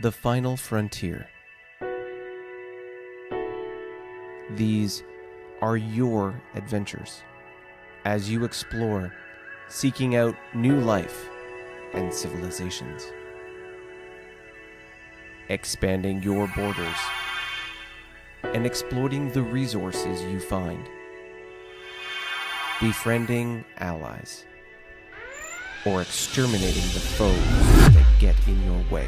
The Final Frontier. These are your adventures as you explore, seeking out new life and civilizations, expanding your borders and exploiting the resources you find, befriending allies, or exterminating the foes that get in your way.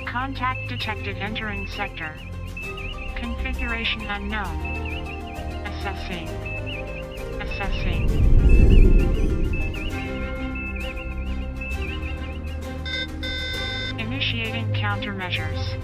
Contact detected entering sector. Configuration unknown. Assessing. Initiating countermeasures.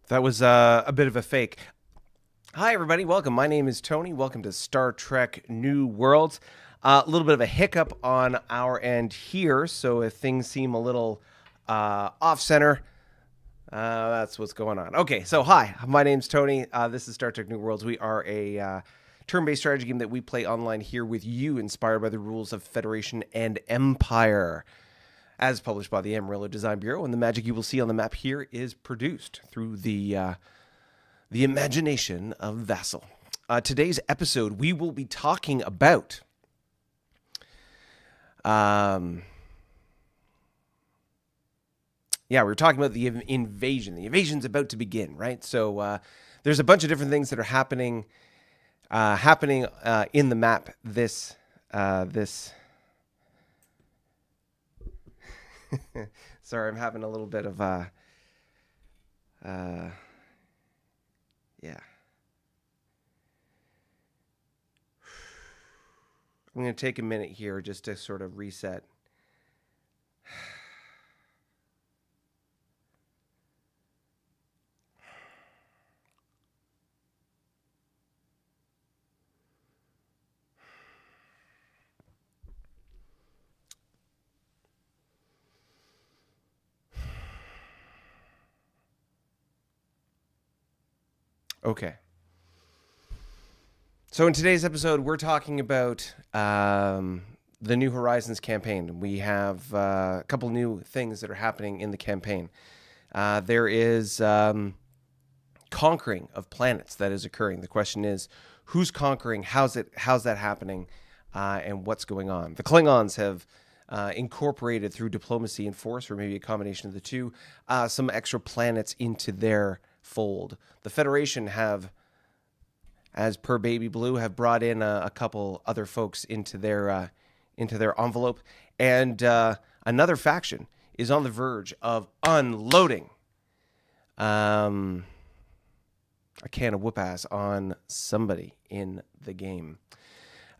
That was a bit of a fake. Hi, everybody. Welcome. My name is Tony. Welcome to Star Trek New Worlds. A little bit of a hiccup on our end here, so if things seem a little off-center, that's what's going on. Okay, so hi. My name's Tony. This is Star Trek New Worlds. We are a turn-based strategy game that we play online here with you, inspired by the rules of Federation and Empire, as published by the Amarillo Design Bureau, and the magic you will see on the map here is produced through the imagination of Vassal. Today's episode, we will be talking about we're talking about the invasion. The invasion's about to begin, right? So there's a bunch of different things that are happening in the map this Sorry, I'm having a little bit of I'm going to take a minute here just to sort of reset. Okay. So in today's episode, we're talking about the New Horizons campaign. We have a couple new things that are happening in the campaign. There is conquering of planets that is occurring. The question is, who's conquering? How's that happening? And what's going on? The Klingons have incorporated through diplomacy and force, or maybe a combination of the two, some extra planets into their fold. The Federation have, as per Baby Blue, have brought in a couple other folks into their envelope, and another faction is on the verge of unloading a can of whoop ass on somebody in the game.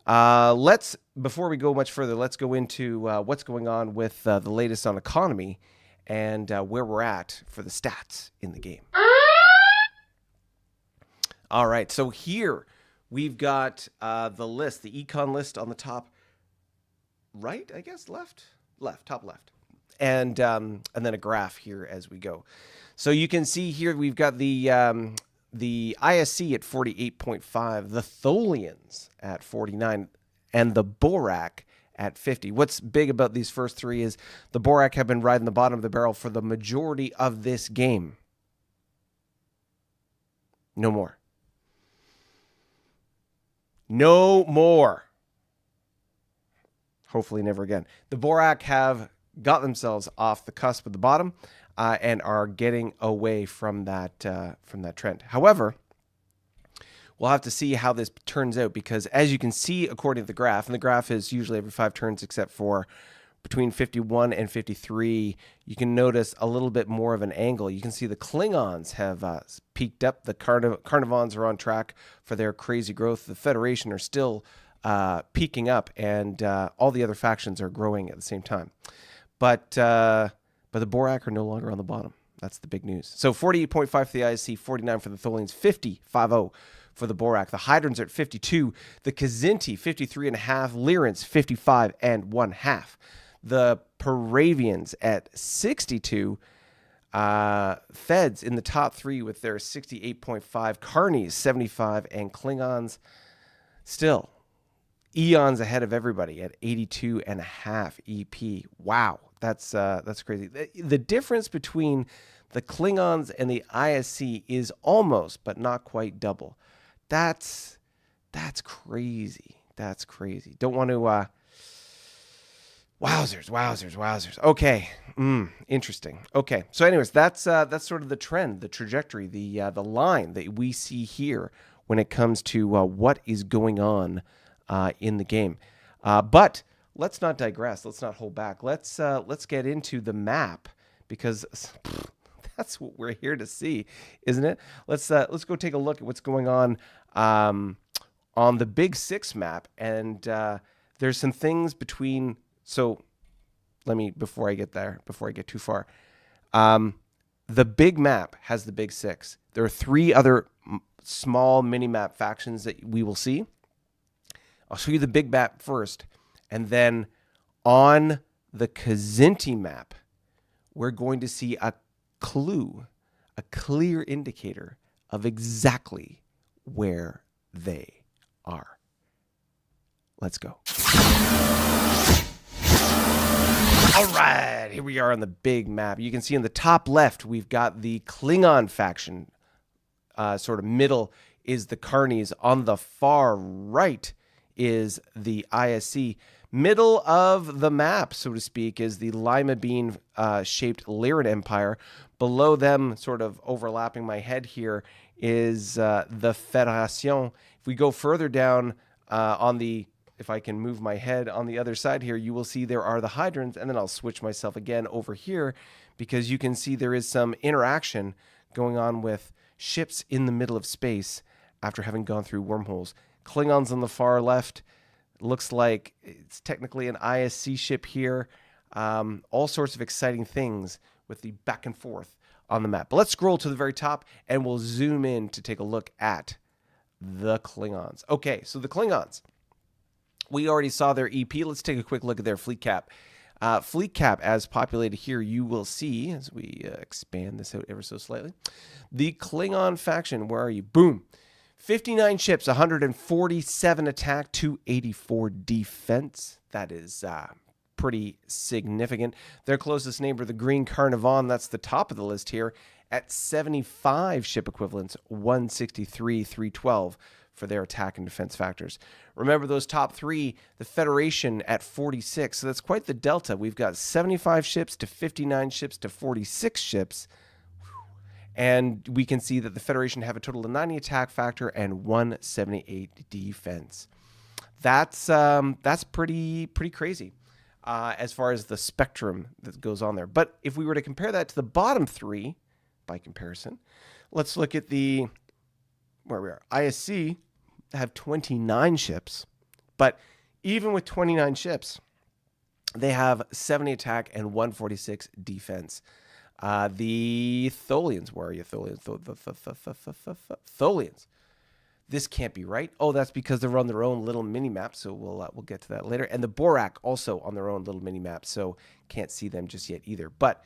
Before we go much further, let's go into what's going on with the latest on economy and where we're at for the stats in the game. All right, so here we've got the list, the econ list on the top right, I guess, top left, and then a graph here as we go. So you can see here we've got the ISC at 48.5, the Tholians at 49, and the Borak at 50. What's big about these first three is the Borak have been riding the bottom of the barrel for the majority of this game. No more. No more. Hopefully never again. The Borak have got themselves off the cusp of the bottom and are getting away from that trend. However, we'll have to see how this turns out, because as you can see, according to the graph, and the graph is usually every 5 turns except for between 51 and 53, you can notice a little bit more of an angle. You can see the Klingons have peaked up. The Carnivons are on track for their crazy growth. The Federation are still peaking up, and all the other factions are growing at the same time. But the Borak are no longer on the bottom. That's the big news. So 48.5 for the ISC, 49 for the Tholians, 50.50 for the Borak. The Hydrons are at 52. The Kzinti, 53.5. Lyrants, 55.5. The Paravians at 62. Feds in the top 3 with their 68.5. Carnies, 75. And Klingons still eons ahead of everybody at 82.5 EP. Wow, that's crazy. The difference between the Klingons and the ISC is almost, but not quite double. That's crazy. That's crazy. Don't want to. Wowzers. Okay. Interesting. Okay. So, anyways, that's sort of the trend, the trajectory, the line that we see here when it comes to what is going on in the game. But let's not digress. Let's not hold back. Let's get into the map, because that's what we're here to see, isn't it? Let's go take a look at what's going on the Big Six map, and there's some things between. So before I get too far, the big map has the Big Six. There are 3 other small mini map factions that we will see. I'll show you the big map first, and then on the Kzinti map, we're going to see a clue, a clear indicator of exactly where they are. Let's go. All right, here we are on the big map. You can see in the top left, we've got the Klingon faction. Sort of middle is the Carnies. On the far right is the ISC. Middle of the map, so to speak, is the lima bean shaped Klingon Empire. Below them, sort of overlapping my head here, is the Federation. If we go further down if I can move my head on the other side here, you will see there are the Hydrons, and then I'll switch myself again over here, because you can see there is some interaction going on with ships in the middle of space after having gone through wormholes. Klingons on the far left. Looks like it's technically an ISC ship here. All sorts of exciting things with the back and forth on the map. But let's scroll to the very top, and we'll zoom in to take a look at the Klingons. Okay, so the Klingons. We already saw their EP. Let's take a quick look at their fleet cap. Fleet cap, as populated here, you will see, as we expand this out ever so slightly, the Klingon faction, where are you? Boom. 59 ships, 147 attack, 284 defense. That is pretty significant. Their closest neighbor, the Green Carnivon, that's the top of the list here, at 75 ship equivalents, 163, 312 for their attack and defense factors. Remember those top 3, the Federation at 46. So that's quite the delta. We've got 75 ships to 59 ships to 46 ships. And we can see that the Federation have a total of 90 attack factor and 178 defense. That's pretty crazy as far as the spectrum that goes on there. But if we were to compare that to the bottom 3, by comparison, let's look at where we are. ISC have 29 ships, but even with 29 ships, they have 70 attack and 146 defense. The Tholians, where are you, Tholians? Tholians. This can't be right. Oh, that's because they're on their own little mini map, so we'll get to that later. And the Borak also on their own little mini map, so can't see them just yet either. But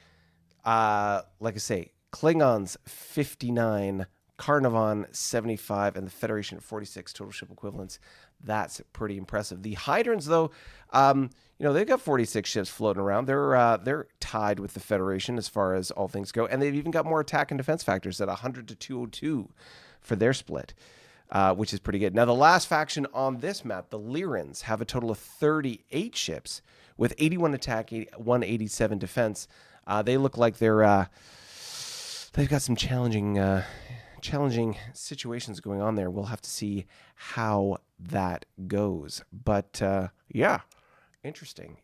like I say, Klingons 59, Carnivon 75, and the Federation at 46 total ship equivalents. That's pretty impressive. The Hydrons, though, they've got 46 ships floating around. They're tied with the Federation as far as all things go, and they've even got more attack and defense factors at 100 to 202 for their split. which is pretty good. Now, the last faction on this map, the Lyrans, have a total of 38 ships with 81 attack, 187 defense. They look like they've got some challenging situations going on there. We'll have to see how that goes. But yeah, interesting.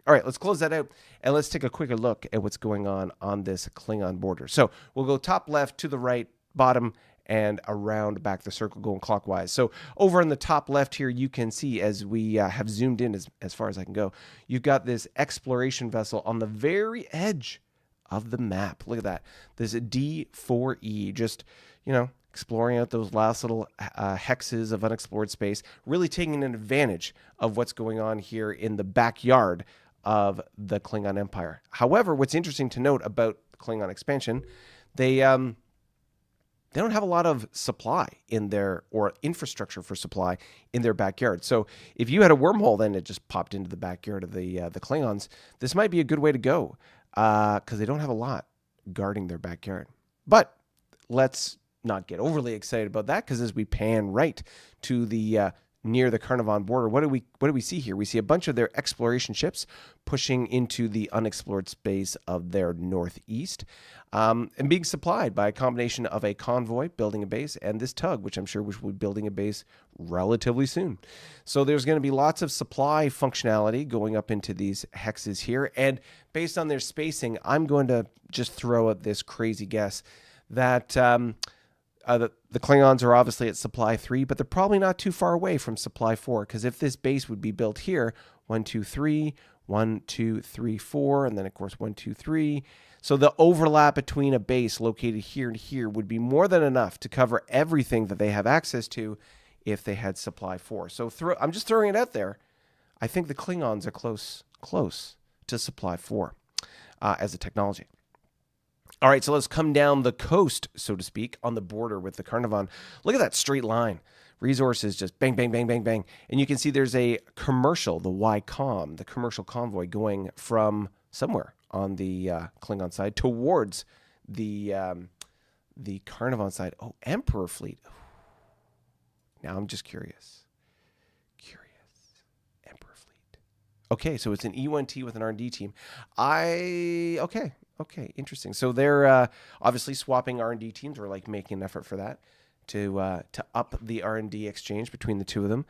All right, let's close that out and let's take a quicker look at what's going on this Klingon border. So we'll go top left to the right, bottom, and around back the circle going clockwise. So over on the top left here, you can see as we have zoomed in as far as I can go, you've got this exploration vessel on the very edge of the map. Look at that. There's a D4E, just, exploring out those last little hexes of unexplored space, really taking advantage of what's going on here in the backyard of the Klingon Empire. However, what's interesting to note about the Klingon expansion, they don't have a lot of supply in their, or infrastructure for supply in their backyard. So if you had a wormhole, then it just popped into the backyard of the Klingons. This might be a good way to go because they don't have a lot guarding their backyard. But let's not get overly excited about that, because as we pan right to the near the Carnarvon border, what do we see here? We see a bunch of their exploration ships pushing into the unexplored space of their northeast, and being supplied by a combination of a convoy building a base and this tug, which I'm sure will be building a base relatively soon. So there's going to be lots of supply functionality going up into these hexes here, and based on their spacing, I'm going to just throw out this crazy guess that the Klingons are obviously at supply 3, but they're probably not too far away from supply 4, because if this base would be built here, 1, 2, 3, 1, 2, 3, 4, and then of course 1, 2, 3. So the overlap between a base located here and here would be more than enough to cover everything that they have access to if they had supply 4. So I'm just throwing it out there. I think the Klingons are close to supply 4 as a technology. All right, so let's come down the coast, so to speak, on the border with the Carnarvon. Look at that straight line. Resources just bang, bang, bang, bang, bang. And you can see there's a commercial, the YCOM, the commercial convoy going from somewhere on the Klingon side towards the Carnarvon side. Oh, Emperor fleet. Now I'm just curious. Emperor fleet. Okay, so it's an E1T with an R&D team. Okay, interesting. So they're obviously swapping R&D teams, or like making an effort for that to up the R&D exchange between the two of them.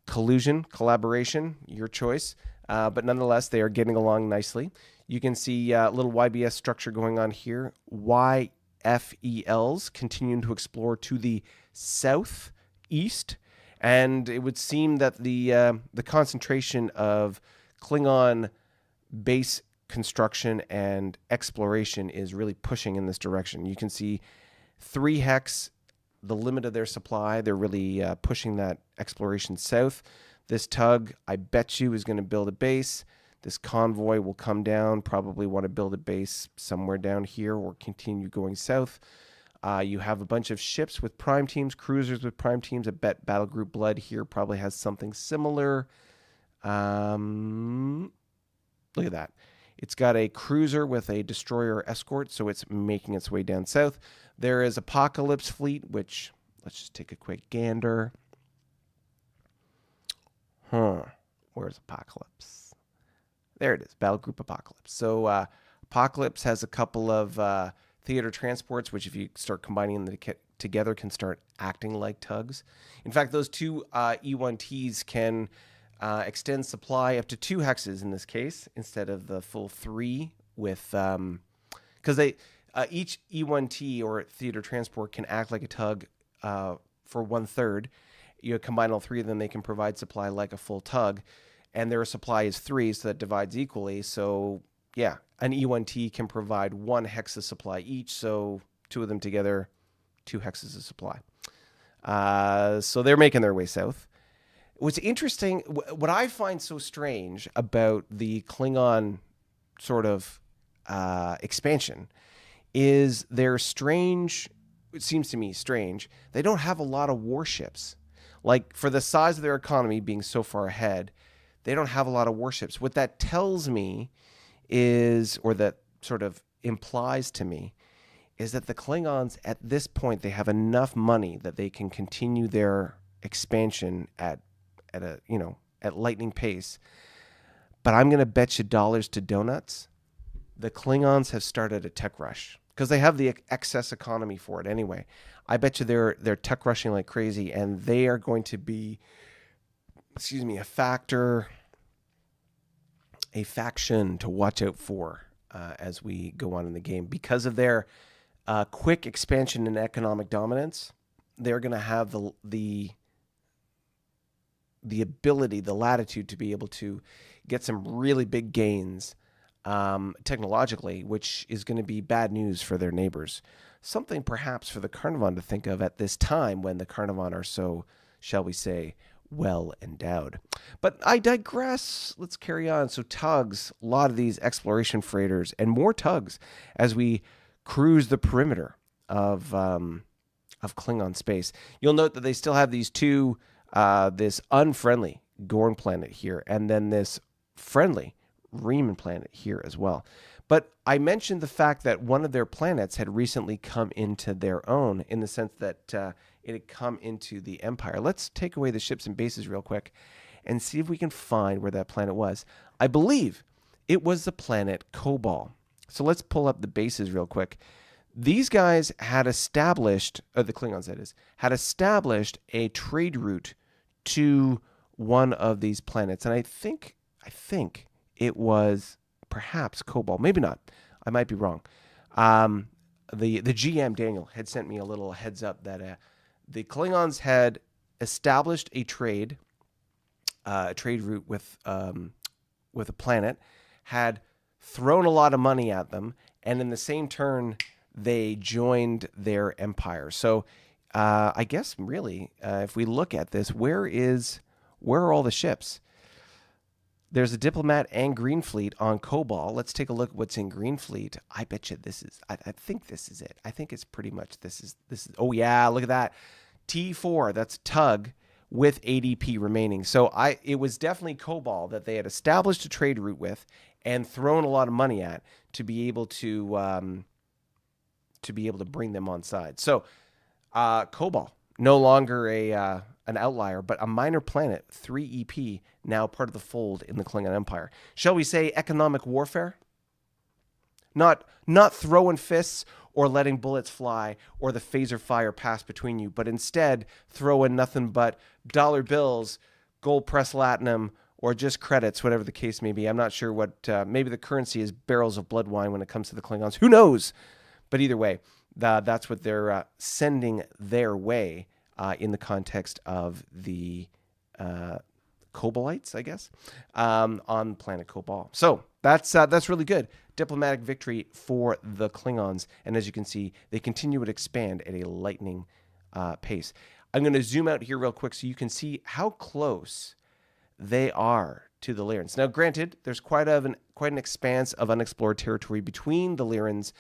Collusion, collaboration, your choice. But nonetheless, they are getting along nicely. You can see a little YBS structure going on here. YFELs continuing to explore to the southeast. And it would seem that the concentration of Klingon base construction and exploration is really pushing in this direction. You can see 3 hex, the limit of their supply. They're really pushing that exploration south. This tug, I bet you, is going to build a base. This convoy will come down, probably want to build a base somewhere down here or continue going south. You have a bunch of ships with prime teams, cruisers with prime teams. I bet Battle Group Blood here probably has something similar. Look at that. It's got a cruiser with a destroyer escort, so it's making its way down south. There is Apocalypse Fleet, which, let's just take a quick gander. Where's Apocalypse? There it is, Battle Group Apocalypse. So Apocalypse has a couple of theater transports, which if you start combining them together can start acting like tugs. In fact, those two E1Ts can extend supply up to 2 hexes in this case instead of the full 3 with because they each E1T or theater transport can act like a tug for 1/3. You combine all 3 of them, they can provide supply like a full tug, and their supply is 3, so that divides equally. So yeah, an E1T can provide 1 hex of supply each, so 2 of them together, 2 hexes of supply. So they're making their way south. What's interesting, what I find so strange about the Klingon sort of expansion is they're strange, it seems to me strange, they don't have a lot of warships. Like, for the size of their economy being so far ahead, they don't have a lot of warships. What that tells me is, or that sort of implies to me, is that the Klingons at this point, they have enough money that they can continue their expansion at lightning pace. But I'm going to bet you dollars to donuts, the Klingons have started a tech rush because they have the excess economy for it anyway. I bet you they're tech rushing like crazy, and they are going to be, a faction to watch out for as we go on in the game. Because of their quick expansion and economic dominance, they're going to have the ability, the latitude to be able to get some really big gains technologically, which is going to be bad news for their neighbors. Something perhaps for the Carnarvon to think of at this time when the Carnarvon are so, shall we say, well endowed. But I digress. Let's carry on. So tugs, a lot of these exploration freighters, and more tugs as we cruise the perimeter of Klingon space. You'll note that they still have these two, this unfriendly Gorn planet here, and then this friendly Riemann planet here as well. But I mentioned the fact that one of their planets had recently come into their own, in the sense that it had come into the Empire. Let's take away the ships and bases real quick and see if we can find where that planet was. I believe it was the planet Kobol. So let's pull up the bases real quick. These guys had established, the Klingons that is, had established a trade route to one of these planets. And I think it was perhaps Kobol. Maybe not. I might be wrong. The GM, Daniel, had sent me a little heads up that the Klingons had established a trade route with a planet, had thrown a lot of money at them, and in the same turn, they joined their empire. So I guess really, if we look at this, where are all the ships? There's a diplomat and Green Fleet on Kobol. Let's take a look at what's in Green Fleet. I bet you this is, I think this is it. I think it's pretty much, this is, oh yeah, look at that. T4, that's tug with ADP remaining. So it was definitely Kobol that they had established a trade route with and thrown a lot of money at to be able to bring them on side. So Kobol, no longer an outlier, but a minor planet, 3 EP, now part of the fold in the Klingon Empire. Shall we say economic warfare? Not throwing fists or letting bullets fly or the phaser fire pass between you, but instead throwing nothing but dollar bills, gold press latinum, or just credits, whatever the case may be. I'm not sure what, maybe the currency is barrels of blood wine when it comes to the Klingons. Who knows? But either way, that's what they're sending their way in the context of the Kobolites, I guess, on planet Kobol. So that's really good. Diplomatic victory for the Klingons. And as you can see, they continue to expand at a lightning pace. I'm going to zoom out here real quick so you can see how close they are to the Lyrans. Now, granted, there's quite an expanse of unexplored territory between the Lyrans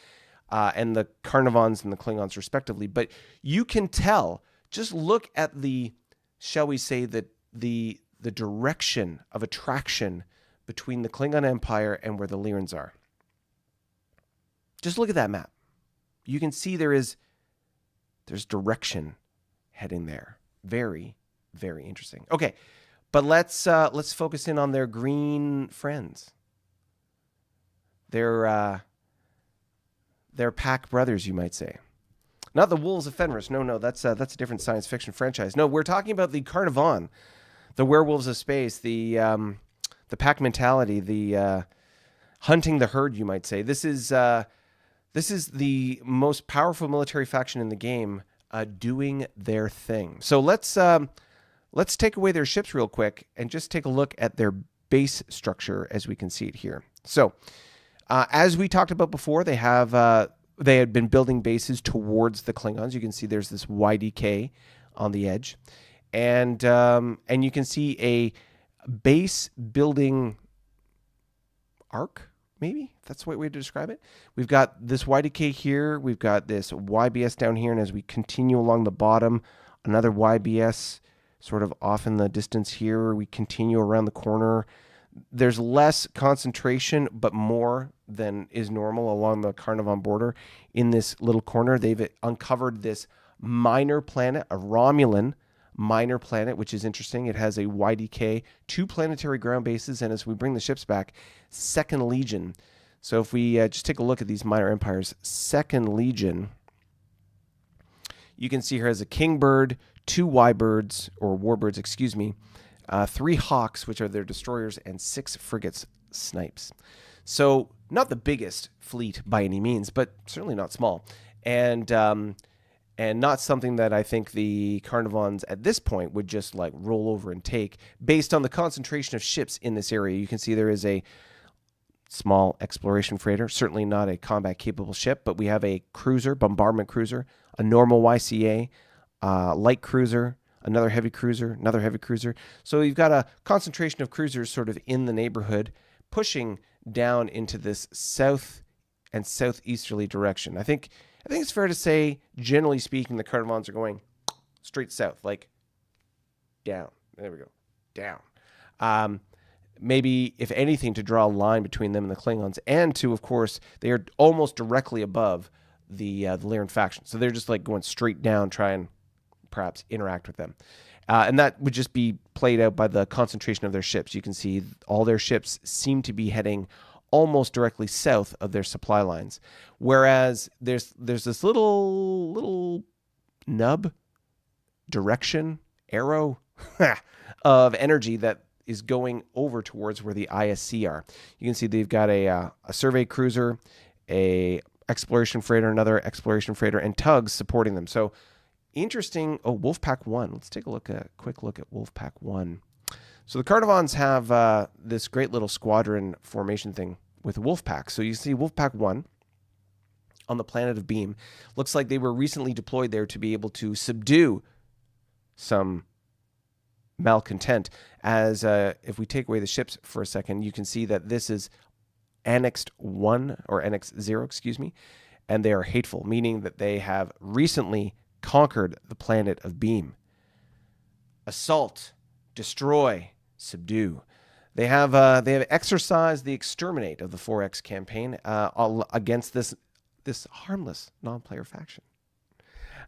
and the Carnarvons and the Klingons respectively. But you can tell, just look at the, shall we say, the direction of attraction between the Klingon Empire and where the Lyrans are. Just look at that map. You can see there's direction heading there. Very, very interesting. Okay, but let's focus in on their green friends. Their pack brothers, you might say. Not the Wolves of Fenris. No, that's a different science fiction franchise. No, we're talking about the Carnarvon, the Werewolves of Space, the pack mentality, the hunting the herd, you might say. This is the most powerful military faction in the game, doing their thing. So let's take away their ships real quick and just take a look at their base structure as we can see it here. So as we talked about before, they had been building bases towards the Klingons. You can see there's this YDK on the edge, and you can see a base building arc. Maybe that's the right way to describe it. We've got this YDK here. We've got this YBS down here. And as we continue along the bottom, another YBS sort of off in the distance here. We continue around the corner. There's less concentration, but more than is normal along the Carnarvon border. In this little corner, they've uncovered this minor planet, a Romulan minor planet, which is interesting. It has a YDK, 2 planetary ground bases, and as we bring the ships back, Second Legion. So if we just take a look at these minor empires, Second Legion, you can see here has a kingbird, 2 Y-birds, or warbirds, 3 hawks, which are their destroyers, and 6 frigates, snipes. So not the biggest fleet by any means, but certainly not small. And not something that I think the Carnarvons at this point would just like roll over and take based on the concentration of ships in this area. You can see there is a small exploration freighter, certainly not a combat capable ship, but we have a cruiser, bombardment cruiser, a normal YCA, light cruiser, another heavy cruiser, another heavy cruiser. So you've got a concentration of cruisers sort of in the neighborhood, pushing down into this south and southeasterly direction. I think it's fair to say, generally speaking, the Carnarvons are going straight south, like down. There we go, down. Maybe, if anything, to draw a line between them and the Klingons, and to, of course, they are almost directly above the Lyran faction. So they're just like going straight down, try and perhaps interact with them. And that would just be played out by the concentration of their ships. You can see all their ships seem to be heading almost directly south of their supply lines. Whereas there's this little nub, direction, arrow of energy that is going over towards where the ISC are. You can see they've got a survey cruiser, a exploration freighter, another exploration freighter, and tugs supporting them. So interesting. Oh, Wolfpack 1. Let's take a quick look at Wolfpack 1. So the Carnarvons have this great little squadron formation thing with Wolfpack. So you see Wolfpack 1 on the planet of Beam. Looks like they were recently deployed there to be able to subdue some malcontent. As if we take away the ships for a second, you can see that this is Annexed 1, or Annex 0, and they are hateful, meaning that they have recently conquered the planet of Beam. Assault, destroy, subdue. They have exercised the exterminate of the 4X campaign against this harmless non-player faction.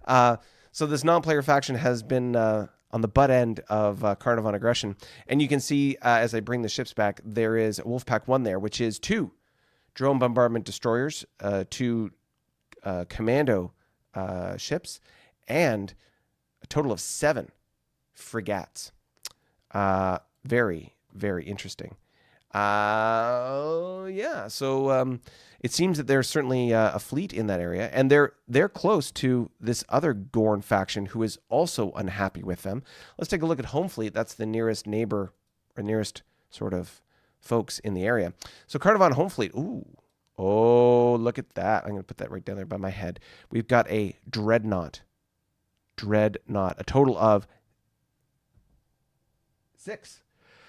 So this non-player faction has been on the butt end of Carnarvon aggression, and you can see as I bring the ships back, there is Wolfpack 1 there, which is 2 drone bombardment destroyers, 2 commando ships, and a total of 7 frigates. Very, very interesting. Yeah. So it seems that there's certainly a fleet in that area, and they're close to this other Gorn faction who is also unhappy with them. Let's take a look at Home Fleet. That's the nearest neighbor, or nearest sort of folks in the area. So Carnarvon Home Fleet. Ooh. Oh, look at that. I'm going to put that right down there by my head. We've got a Dreadnought. A total of 6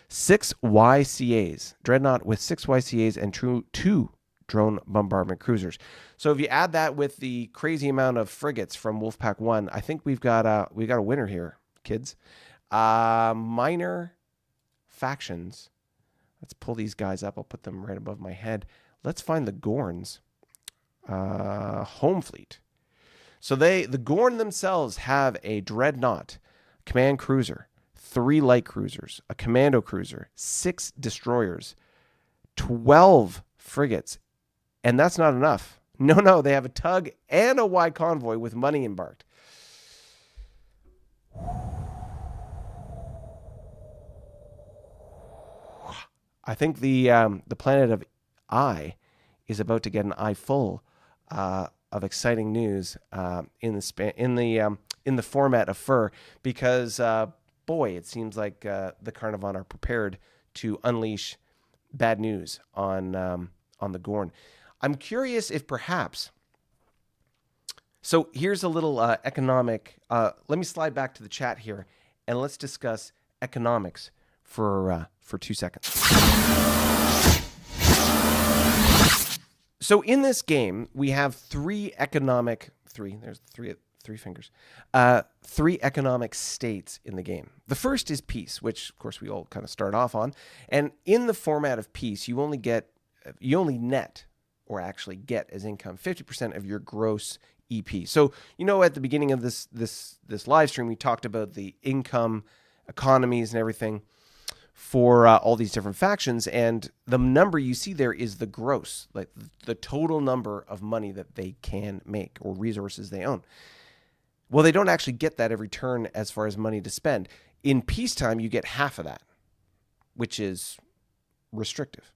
YCAs. Dreadnought with 6 YCAs and 2 drone bombardment cruisers. So if you add that with the crazy amount of frigates from Wolfpack 1, I think we've got a winner here, kids. Minor factions. Let's pull these guys up. I'll put them right above my head. Let's find the Gorns. Home Fleet. So the Gorn themselves have a Dreadnought, command cruiser, 3 light cruisers, a commando cruiser, 6 destroyers, 12 frigates, and that's not enough. No, they have a tug and a Y convoy with money embarked. I think the planet of I is about to get an eye full of exciting news in the format of fur, because boy, it seems like the Carnarvon are prepared to unleash bad news on the Gorn. I'm curious if perhaps. So here's a little economic. Let me slide back to the chat here, and let's discuss economics for 2 seconds. So in this game, we have three three fingers. Three economic states in the game. The first is peace, which of course we all kind of start off on. And in the format of peace, you only net, or actually get as income, 50% of your gross EP. So, at the beginning of this live stream, we talked about the income economies and everything for all these different factions, and the number you see there is the gross, like the total number of money that they can make or resources they own. Well, they don't actually get that every turn as far as money to spend. In peacetime, you get half of that, which is restrictive.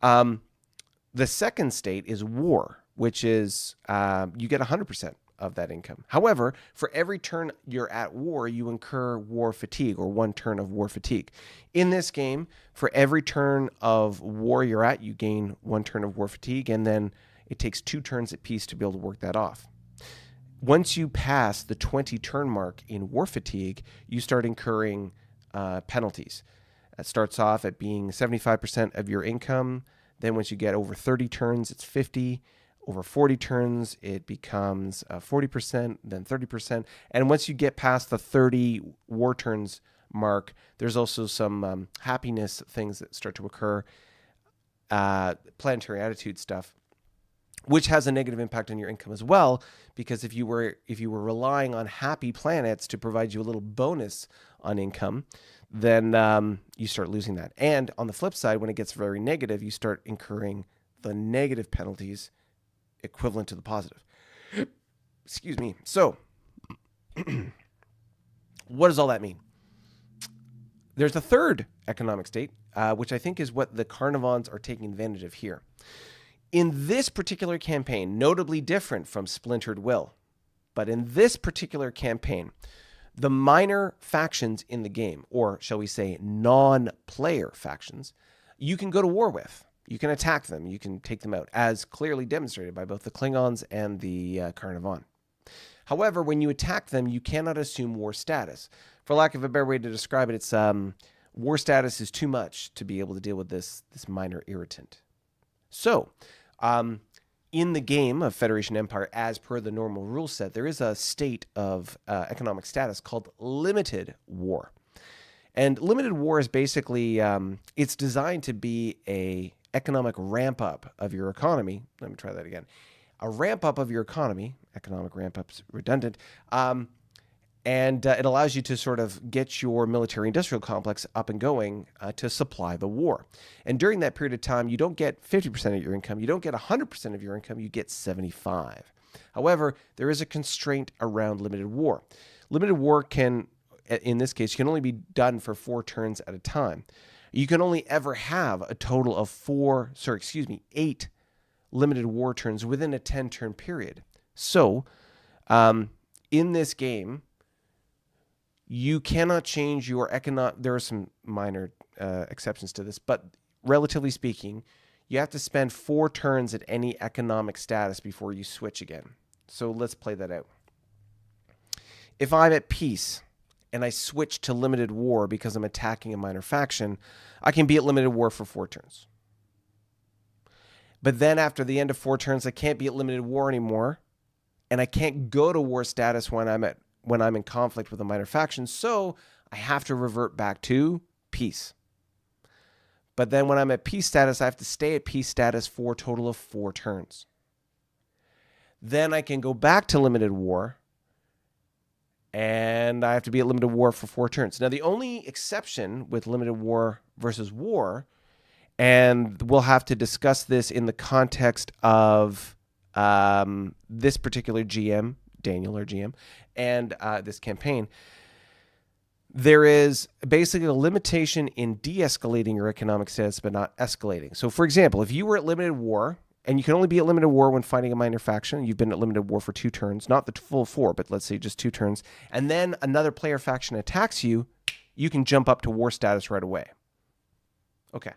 The second state is war, which is you get 100% of that income. However, for every turn you're at war, you incur war fatigue, or one turn of war fatigue. In this game, for every turn of war you're at, you gain one turn of war fatigue, and then it takes 2 turns at peace to be able to work that off. Once you pass the 20 turn mark in war fatigue, you start incurring penalties. It starts off at being 75% of your income. Then once you get over 30 turns, it's 50. Over 40 turns, it becomes 40%, then 30%. And once you get past the 30 war turns mark, there's also some happiness things that start to occur, planetary attitude stuff, which has a negative impact on your income as well, because if you were relying on happy planets to provide you a little bonus on income, then you start losing that. And on the flip side, when it gets very negative, you start incurring the negative penalties equivalent to the positive. Excuse me. So, what does all that mean? There's a third economic state, which I think is what the Carnivons are taking advantage of here. In this particular campaign, notably different from Splintered Will, but in this particular campaign, the minor factions in the game, or shall we say non-player factions, you can go to war with. You can attack them. You can take them out, as clearly demonstrated by both the Klingons and the Carnivon. However, when you attack them, you cannot assume war status. For lack of a better way to describe it, it's war status is too much to be able to deal with this minor irritant. So, in the game of Federation Empire, as per the normal rule set, there is a state of economic status called limited war. And limited war is basically, it's designed to be a economic ramp up of your economy. Let me try that again. A ramp up of your economy, economic ramp up's redundant, and it allows you to sort of get your military industrial complex up and going to supply the war. And during that period of time, you don't get 50% of your income. You don't get 100% of your income. You get 75. However, there is a constraint around limited war. Limited war can, in this case, can only be done for 4 turns at a time. You can only ever have a total of 8 limited war turns within a 10-turn period. So, in this game, you cannot change your economic. There are some minor exceptions to this, but relatively speaking, you have to spend 4 turns at any economic status before you switch again. So let's play that out. If I'm at peace and I switch to limited war because I'm attacking a minor faction, I can be at limited war for 4 turns. But then after the end of 4 turns, I can't be at limited war anymore, and I can't go to war status when I'm in conflict with a minor faction, so I have to revert back to peace. But then when I'm at peace status, I have to stay at peace status for a total of 4 turns. Then I can go back to limited war, and I have to be at limited war for 4 turns. Now, the only exception with limited war versus war, and we'll have to discuss this in the context of this particular GM, Daniel, our GM, and this campaign, there is basically a limitation in de-escalating your economic status, but not escalating. So, for example, if you were at limited war, and you can only be at limited war when fighting a minor faction, you've been at limited war for 2 turns, not the full 4, but let's say just 2 turns, and then another player faction attacks you, you can jump up to war status right away. Okay.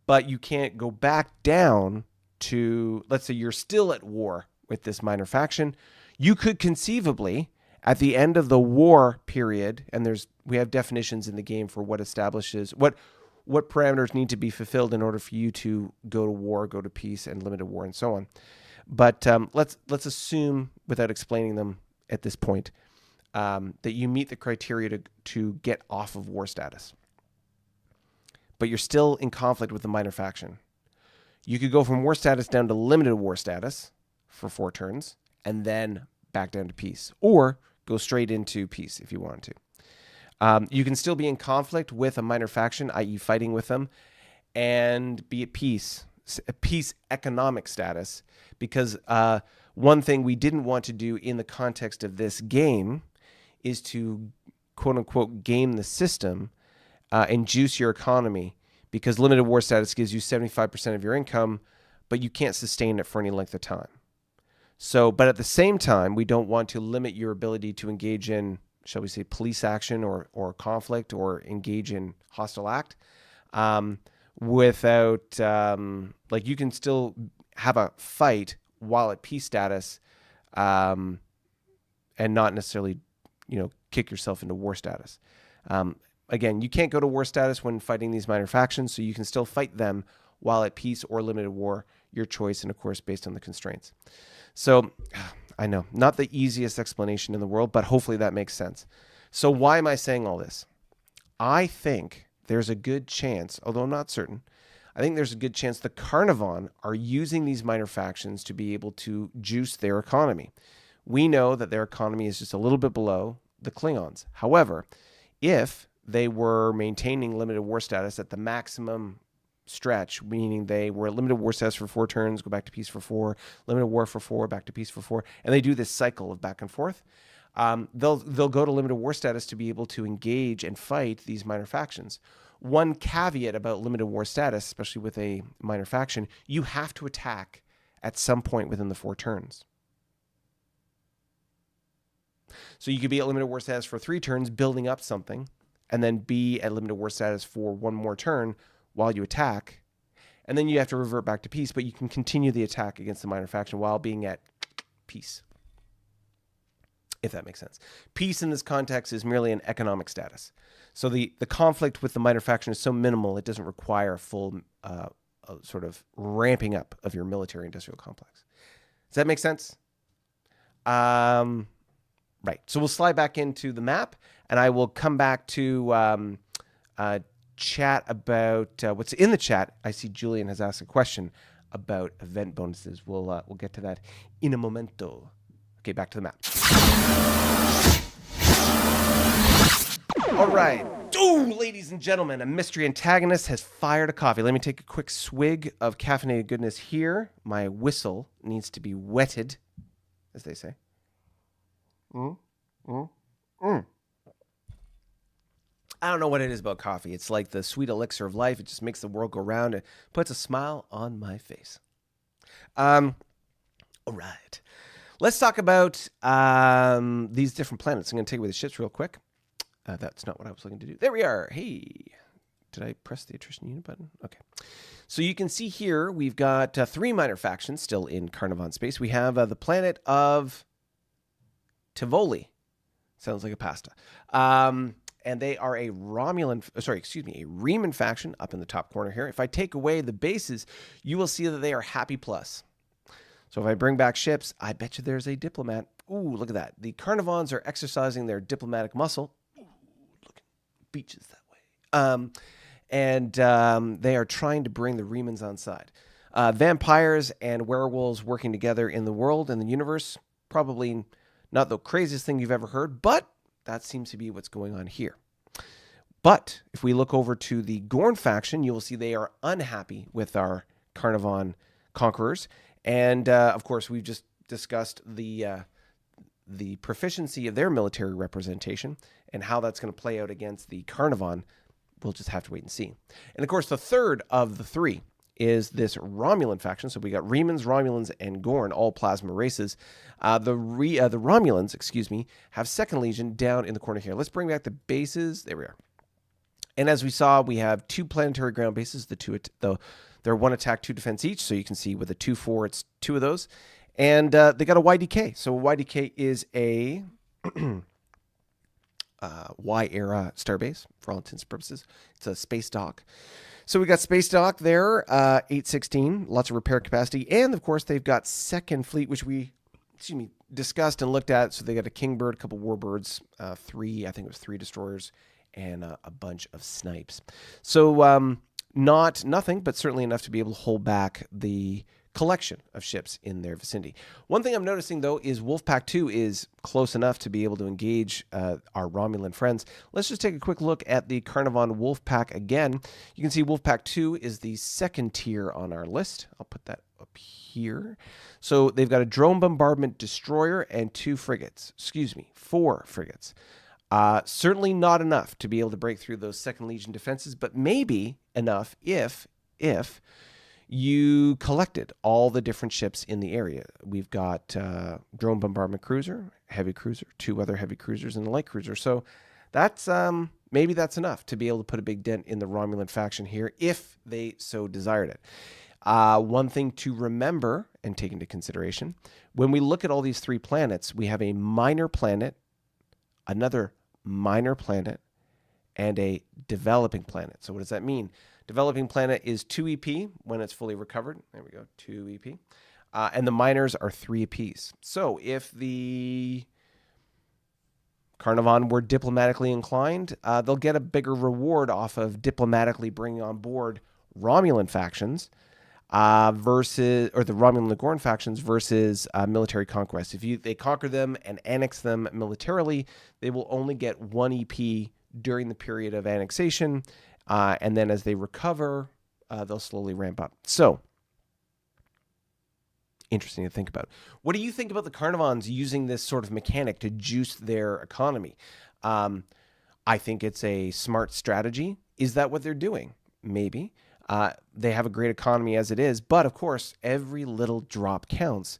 But you can't go back down to, let's say you're still at war with this minor faction. You could conceivably, at the end of the war period, and we have definitions in the game for what establishes, what parameters need to be fulfilled in order for you to go to war, go to peace, and limited war, and so on. But let's assume, without explaining them at this point, that you meet the criteria to get off of war status. But you're still in conflict with the minor faction. You could go from war status down to limited war status for 4 turns, and then back down to peace. Or go straight into peace if you want to. You can still be in conflict with a minor faction, i.e. fighting with them, and be at peace economic status. Because one thing we didn't want to do in the context of this game is to, quote-unquote, game the system and juice your economy, because limited war status gives you 75% of your income, but you can't sustain it for any length of time. So, but at the same time, we don't want to limit your ability to engage in, shall we say, police action or conflict or engage in hostile act without, like, you can still have a fight while at peace status and not necessarily, kick yourself into war status. Again, you can't go to war status when fighting these minor factions, so you can still fight them while at peace or limited war, your choice, and of course, based on the constraints. So, I know, not the easiest explanation in the world, but hopefully that makes sense. So why am I saying all this? I think there's a good chance, although I'm not certain, I think there's a good chance the Carnivon are using these minor factions to be able to juice their economy. We know that their economy is just a little bit below the Klingons. However, if they were maintaining limited war status at the maximum stretch, meaning they were at limited war status for 4 turns, go back to peace for 4, limited war for 4, back to peace for 4, and they do this cycle of back and forth, they'll go to limited war status to be able to engage and fight these minor factions. One caveat about limited war status, especially with a minor faction, you have to attack at some point within the 4 turns. So you could be at limited war status for 3 turns, building up something, and then be at limited war status for 1 more turn while you attack, and then you have to revert back to peace, but you can continue the attack against the minor faction while being at peace, if that makes sense. Peace in this context is merely an economic status. So the conflict with the minor faction is so minimal, it doesn't require a full sort of ramping up of your military-industrial complex. Does that make sense? Right. So we'll slide back into the map, and I will come back to chat about what's in the chat. I see Julian has asked a question about event bonuses. We'll get to that in a momento. Okay, back to the map. All right. Ooh, ladies and gentlemen, a mystery antagonist has fired a coffee. Let me take a quick swig of caffeinated goodness here. My whistle needs to be wetted, as they say. I don't know what it is about coffee. It's like the sweet elixir of life. It just makes the world go round and puts a smile on my face. All right. Let's talk about these different planets. I'm going to take away the ships real quick. That's not what I was looking to do. There we are. Hey, did I press the attrition unit button? Okay. So you can see here we've got 3 minor factions still in Carnivon space. We have the planet of Tivoli. Sounds like a pasta. And they are a Riemann faction up in the top corner here. If I take away the bases, you will see that they are happy plus. So if I bring back ships, I bet you there's a diplomat. Ooh, look at that. The Carnivons are exercising their diplomatic muscle. Ooh, look, beaches that way. And they are trying to bring the Riemanns on side. Vampires and werewolves working together in the world and the universe, probably not the craziest thing you've ever heard, but that seems to be what's going on here. But if we look over to the Gorn faction, you will see they are unhappy with our Carnivon conquerors. And, of course, we've just discussed the proficiency of their military representation and how that's going to play out against the Carnivon. We'll just have to wait and see. And, of course, the third of the 3 is this Romulan faction. So we got Riemanns, Romulans, and Gorn, all plasma races. The Romulans, have Second Legion down in the corner here. Let's bring back the bases. There we are. And as we saw, we have 2 planetary ground bases. They're 1 attack, 2 defense each. So you can see with a 2-4, it's 2 of those. And they got a YDK. So a YDK is a Y-era starbase for all intents and purposes. It's a space dock. So we got space dock there, 816, lots of repair capacity. And, of course, they've got second fleet, which we discussed and looked at. So they got a Kingbird, a couple warbirds, three destroyers, and a bunch of snipes. So nothing, but certainly enough to be able to hold back the collection of ships in their vicinity. One thing I'm noticing, though, is Wolfpack 2 is close enough to be able to engage our Romulan friends. Let's just take a quick look at the Carnarvon Wolfpack again. You can see Wolfpack 2 is the second tier on our list. I'll put that up here. So they've got a drone bombardment destroyer and 4 frigates. Certainly not enough to be able to break through those Second Legion defenses, but maybe enough if you collected all the different ships in the area. We've got drone bombardment cruiser, heavy cruiser, 2 other heavy cruisers, and a light cruiser. So that's maybe that's enough to be able to put a big dent in the Romulan faction here if they so desired it. One thing to remember and take into consideration, when we look at all these 3 planets, we have a minor planet, another minor planet, and a developing planet. So what does that mean? Developing planet is 2 EP when it's fully recovered. There we go, 2 EP. And the minors are 3 apiece. So if the Carnarvon were diplomatically inclined, they'll get a bigger reward off of diplomatically bringing on board Romulan factions the Romulan-Legoran factions versus military conquest. If they conquer them and annex them militarily, they will only get 1 EP during the period of annexation. And then as they recover, they'll slowly ramp up. So, interesting to think about. What do you think about the Carnarvons using this sort of mechanic to juice their economy? I think it's a smart strategy. Is that what they're doing? Maybe. They have a great economy as it is, but of course, every little drop counts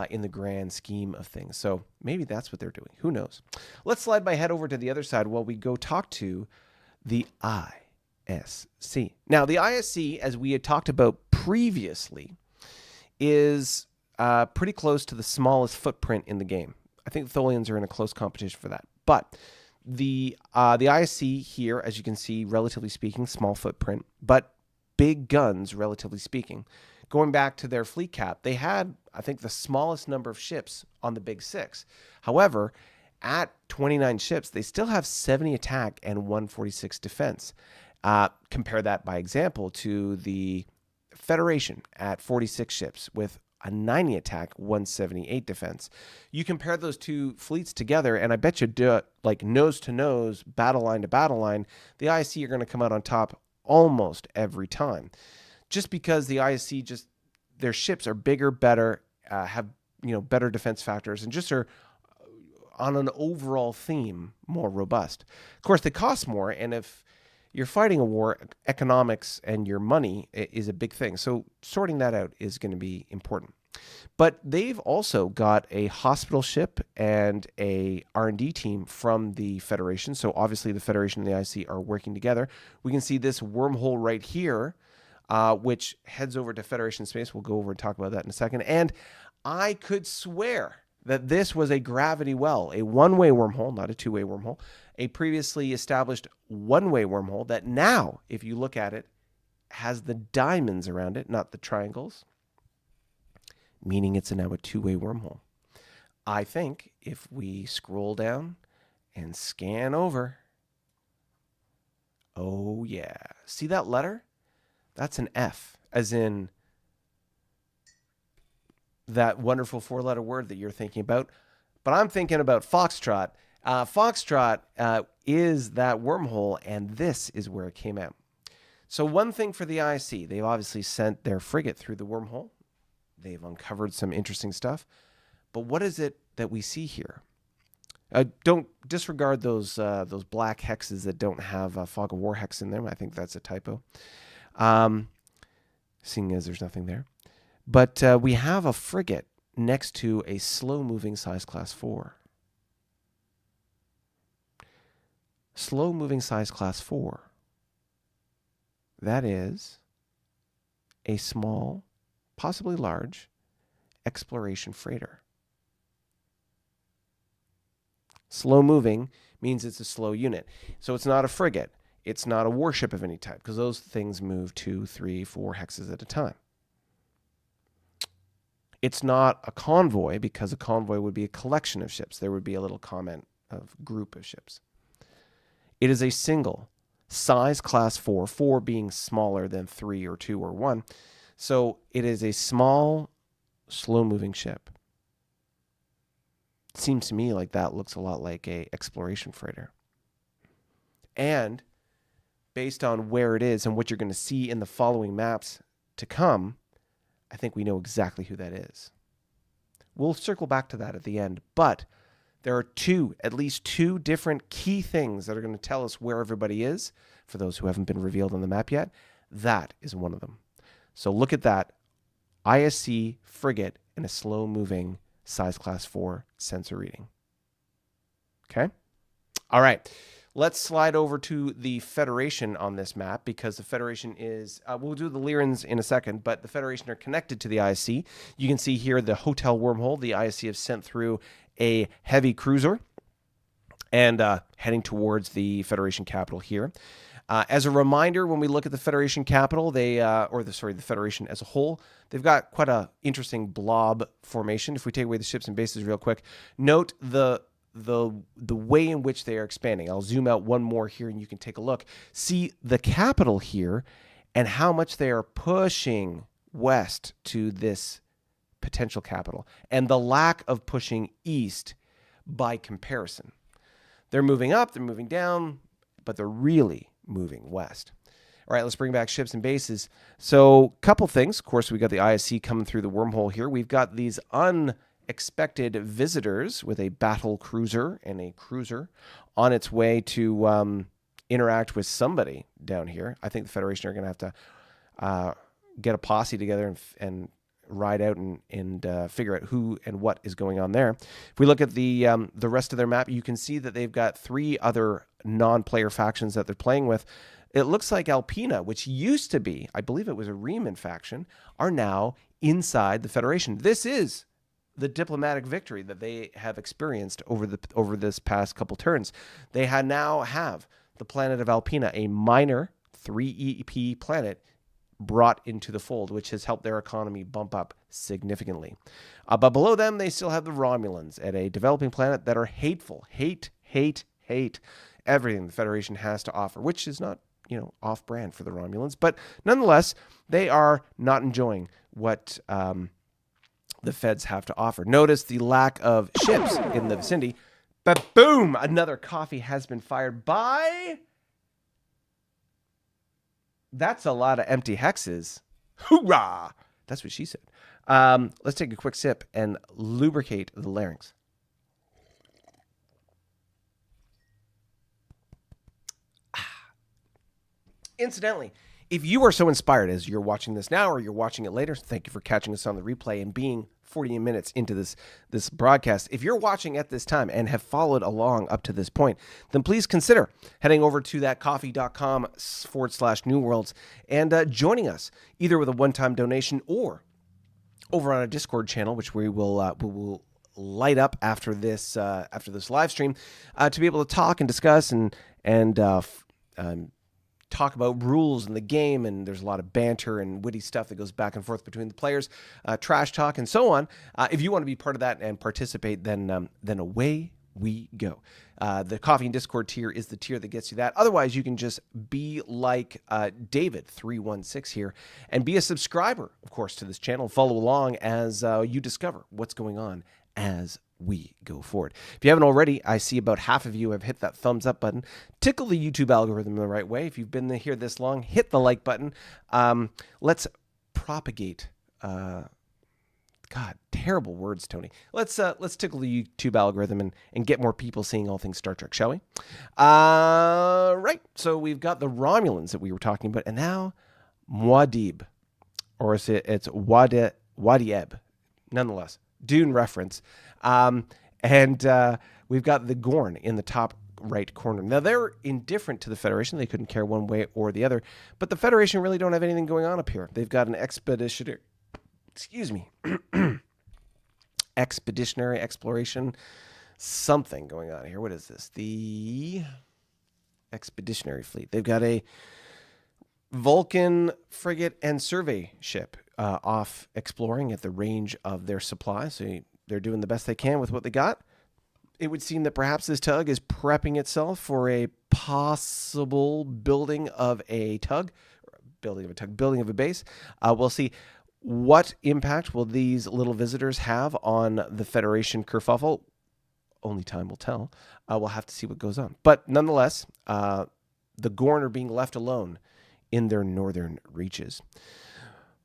in the grand scheme of things. So maybe that's what they're doing. Who knows? Let's slide my head over to the other side while we go talk to the ISC. Now, the ISC, as we had talked about previously, is pretty close to the smallest footprint in the game. I think the Tholians are in a close competition for that. But the ISC here, as you can see, relatively speaking, small footprint, but big guns, relatively speaking. Going back to their fleet cap, they had, I think, the smallest number of ships on the Big Six. However, at 29 ships, they still have 70 attack and 146 defense. Compare that, by example, to the Federation at 46 ships with a 90 attack, 178 defense. You compare those 2 fleets together, and I bet you like nose to nose, battle line to battle line, the ISC are going to come out on top almost every time. Just because the ISC their ships are bigger, better, have better defense factors, and just are on an overall theme more robust. Of course, they cost more, and if you're fighting a war, economics and your money is a big thing. So sorting that out is going to be important. But they've also got a hospital ship and a R&D team from the Federation. So obviously the Federation and the IC are working together. We can see this wormhole right here, which heads over to Federation space. We'll go over and talk about that in a second. And I could swear that this was a gravity well, a one-way wormhole, not a two-way wormhole, a previously established one-way wormhole that now, if you look at it, has the diamonds around it, not the triangles, meaning it's now a two-way wormhole. I think if we scroll down and scan over, oh yeah, see that letter? That's an F, as in that wonderful 4-letter word that you're thinking about. But I'm thinking about Foxtrot. Foxtrot is that wormhole, and this is where it came out. So one thing for the IC, they've obviously sent their frigate through the wormhole. They've uncovered some interesting stuff. But what is it that we see here? Don't disregard those black hexes that don't have Fog of War hex in them. I think that's a typo, seeing as there's nothing there. But we have a frigate next to a slow-moving size class 4. Slow-moving size class 4. That is a small, possibly large, exploration freighter. Slow-moving means it's a slow unit. So it's not a frigate. It's not a warship of any type, because those things move 2, 3, 4 hexes at a time. It's not a convoy, because a convoy would be a collection of ships. There would be a little comment of group of ships. It is a single size class 4, 4 being smaller than 3 or 2 or 1. So it is a small, slow-moving ship. It seems to me like that looks a lot like a exploration freighter. And based on where it is and what you're going to see in the following maps to come, I think we know exactly who that is. We'll circle back to that at the end, but there are at least two different key things that are going to tell us where everybody is, for those who haven't been revealed on the map yet. That is one of them. So look at that. ISC frigate in a slow-moving size class 4 sensor reading. Okay? All right. Let's slide over to the Federation on this map, because the Federation is, we'll do the Lyrans in a second, but the Federation are connected to the ISC. You can see here the hotel wormhole. The ISC have sent through a heavy cruiser and heading towards the Federation capital here. As a reminder, when we look at the Federation capital, the Federation as a whole, they've got quite a interesting blob formation. If we take away the ships and bases real quick, note the way in which they are expanding. I'll zoom out one more here and you can take a look. See the capital here and how much they are pushing west to this potential capital, and the lack of pushing east by comparison. They're moving up, they're moving down, but they're really moving west. All right, let's bring back ships and bases. So, couple things. Of course, we got the ISC coming through the wormhole here. We've got these unexpected visitors with a battle cruiser and a cruiser on its way to interact with somebody down here. I think the Federation are going to have to get a posse together and ride out and figure out who and what is going on there. If we look at the rest of their map, you can see that they've got 3 other non-player factions that they're playing with. It looks like Alpina, which used to be, I believe it was a Riemann faction, are now inside the Federation. This is the diplomatic victory that they have experienced over this past couple turns. They now have the planet of Alpina, a minor 3 EP planet, brought into the fold, which has helped their economy bump up significantly. But below them, they still have the Romulans at a developing planet that are hateful. Hate everything the Federation has to offer, which is not, off-brand for the Romulans. But nonetheless, they are not enjoying what the Feds have to offer. Notice the lack of ships in the vicinity. But boom, another coffee has been fired by... That's a lot of empty hexes. Hoorah! That's what she said. Let's take a quick sip and lubricate the larynx. Incidentally, if you are so inspired as you're watching this now or you're watching it later, thank you for catching us on the replay and being 40 minutes into this broadcast. If you're watching at this time and have followed along up to this point, then please consider heading over to thatcoffee.com/New Worlds and joining us either with a one-time donation or over on a Discord channel, which we will light up after this live stream to be able to talk and discuss and talk about rules in the game, and there's a lot of banter and witty stuff that goes back and forth between the players, trash talk and so on. If you want to be part of that and participate, then away we go. The Coffee and Discord tier is the tier that gets you that. Otherwise, you can just be like David316 here and be a subscriber, of course, to this channel. Follow along as you discover what's going on as we go forward. If you haven't already, I see about half of you have hit that thumbs up button. Tickle the YouTube algorithm the right way. If you've been here this long, hit the like button. Let's propagate. God, terrible words, Tony. Let's tickle the YouTube algorithm and get more people seeing all things Star Trek, shall we? Right. So we've got the Romulans that we were talking about, and now Muad'Dib, or it's Wadieb, nonetheless. Dune reference. And we've got the Gorn in the top right corner. Now, they're indifferent to the Federation. They couldn't care one way or the other. But the Federation really don't have anything going on up here. They've got an expeditionary exploration something going on here. What is this? The Expeditionary Fleet. They've got a Vulcan frigate and survey ship off exploring at the range of their supply. So they're doing the best they can with what they got. It would seem that perhaps this tug is prepping itself for a possible building of a base. We'll see what impact will these little visitors have on the Federation kerfuffle. Only time will tell. We'll have to see what goes on. But nonetheless, the Gorn are being left alone in their northern reaches.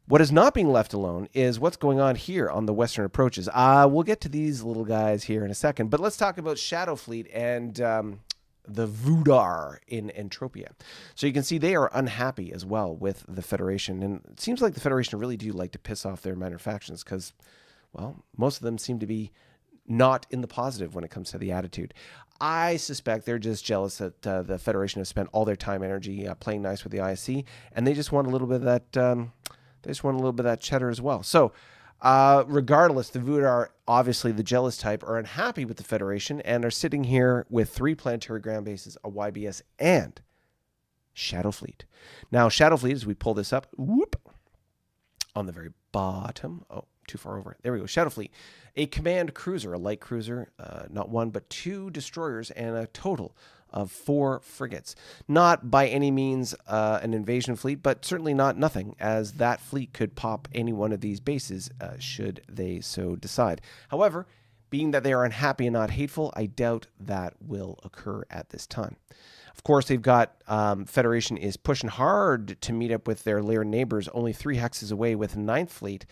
What is not being left alone is what's going on here on the western approaches. We'll get to these little guys here in a second, but let's talk about Shadowfleet and the Voodar in Entropia. So you can see they are unhappy as well with the Federation, and it seems like the Federation really do like to piss off their minor factions because, well, most of them seem to be not in the positive when it comes to the attitude. I suspect they're just jealous that the Federation has spent all their time, energy playing nice with the ISC, and they just want a little bit of that. They just want a little bit of that cheddar as well. So, regardless, the Voodar, obviously the jealous type, are unhappy with the Federation and are sitting here with 3 planetary ground bases, a YBS, and Shadowfleet. Now, Shadowfleet, as we pull this up, on the very bottom. Oh, too far over. There we go. Shadowfleet, a command cruiser, a light cruiser, not 1 but 2 destroyers, and a total of 4 frigates. Not by any means an invasion fleet, but certainly not nothing, as that fleet could pop any one of these bases should they so decide. However, being that they are unhappy and not hateful, I doubt that will occur at this time. Of course, they've got Federation is pushing hard to meet up with their Lyran neighbors, only 3 hexes away with 9th Fleet.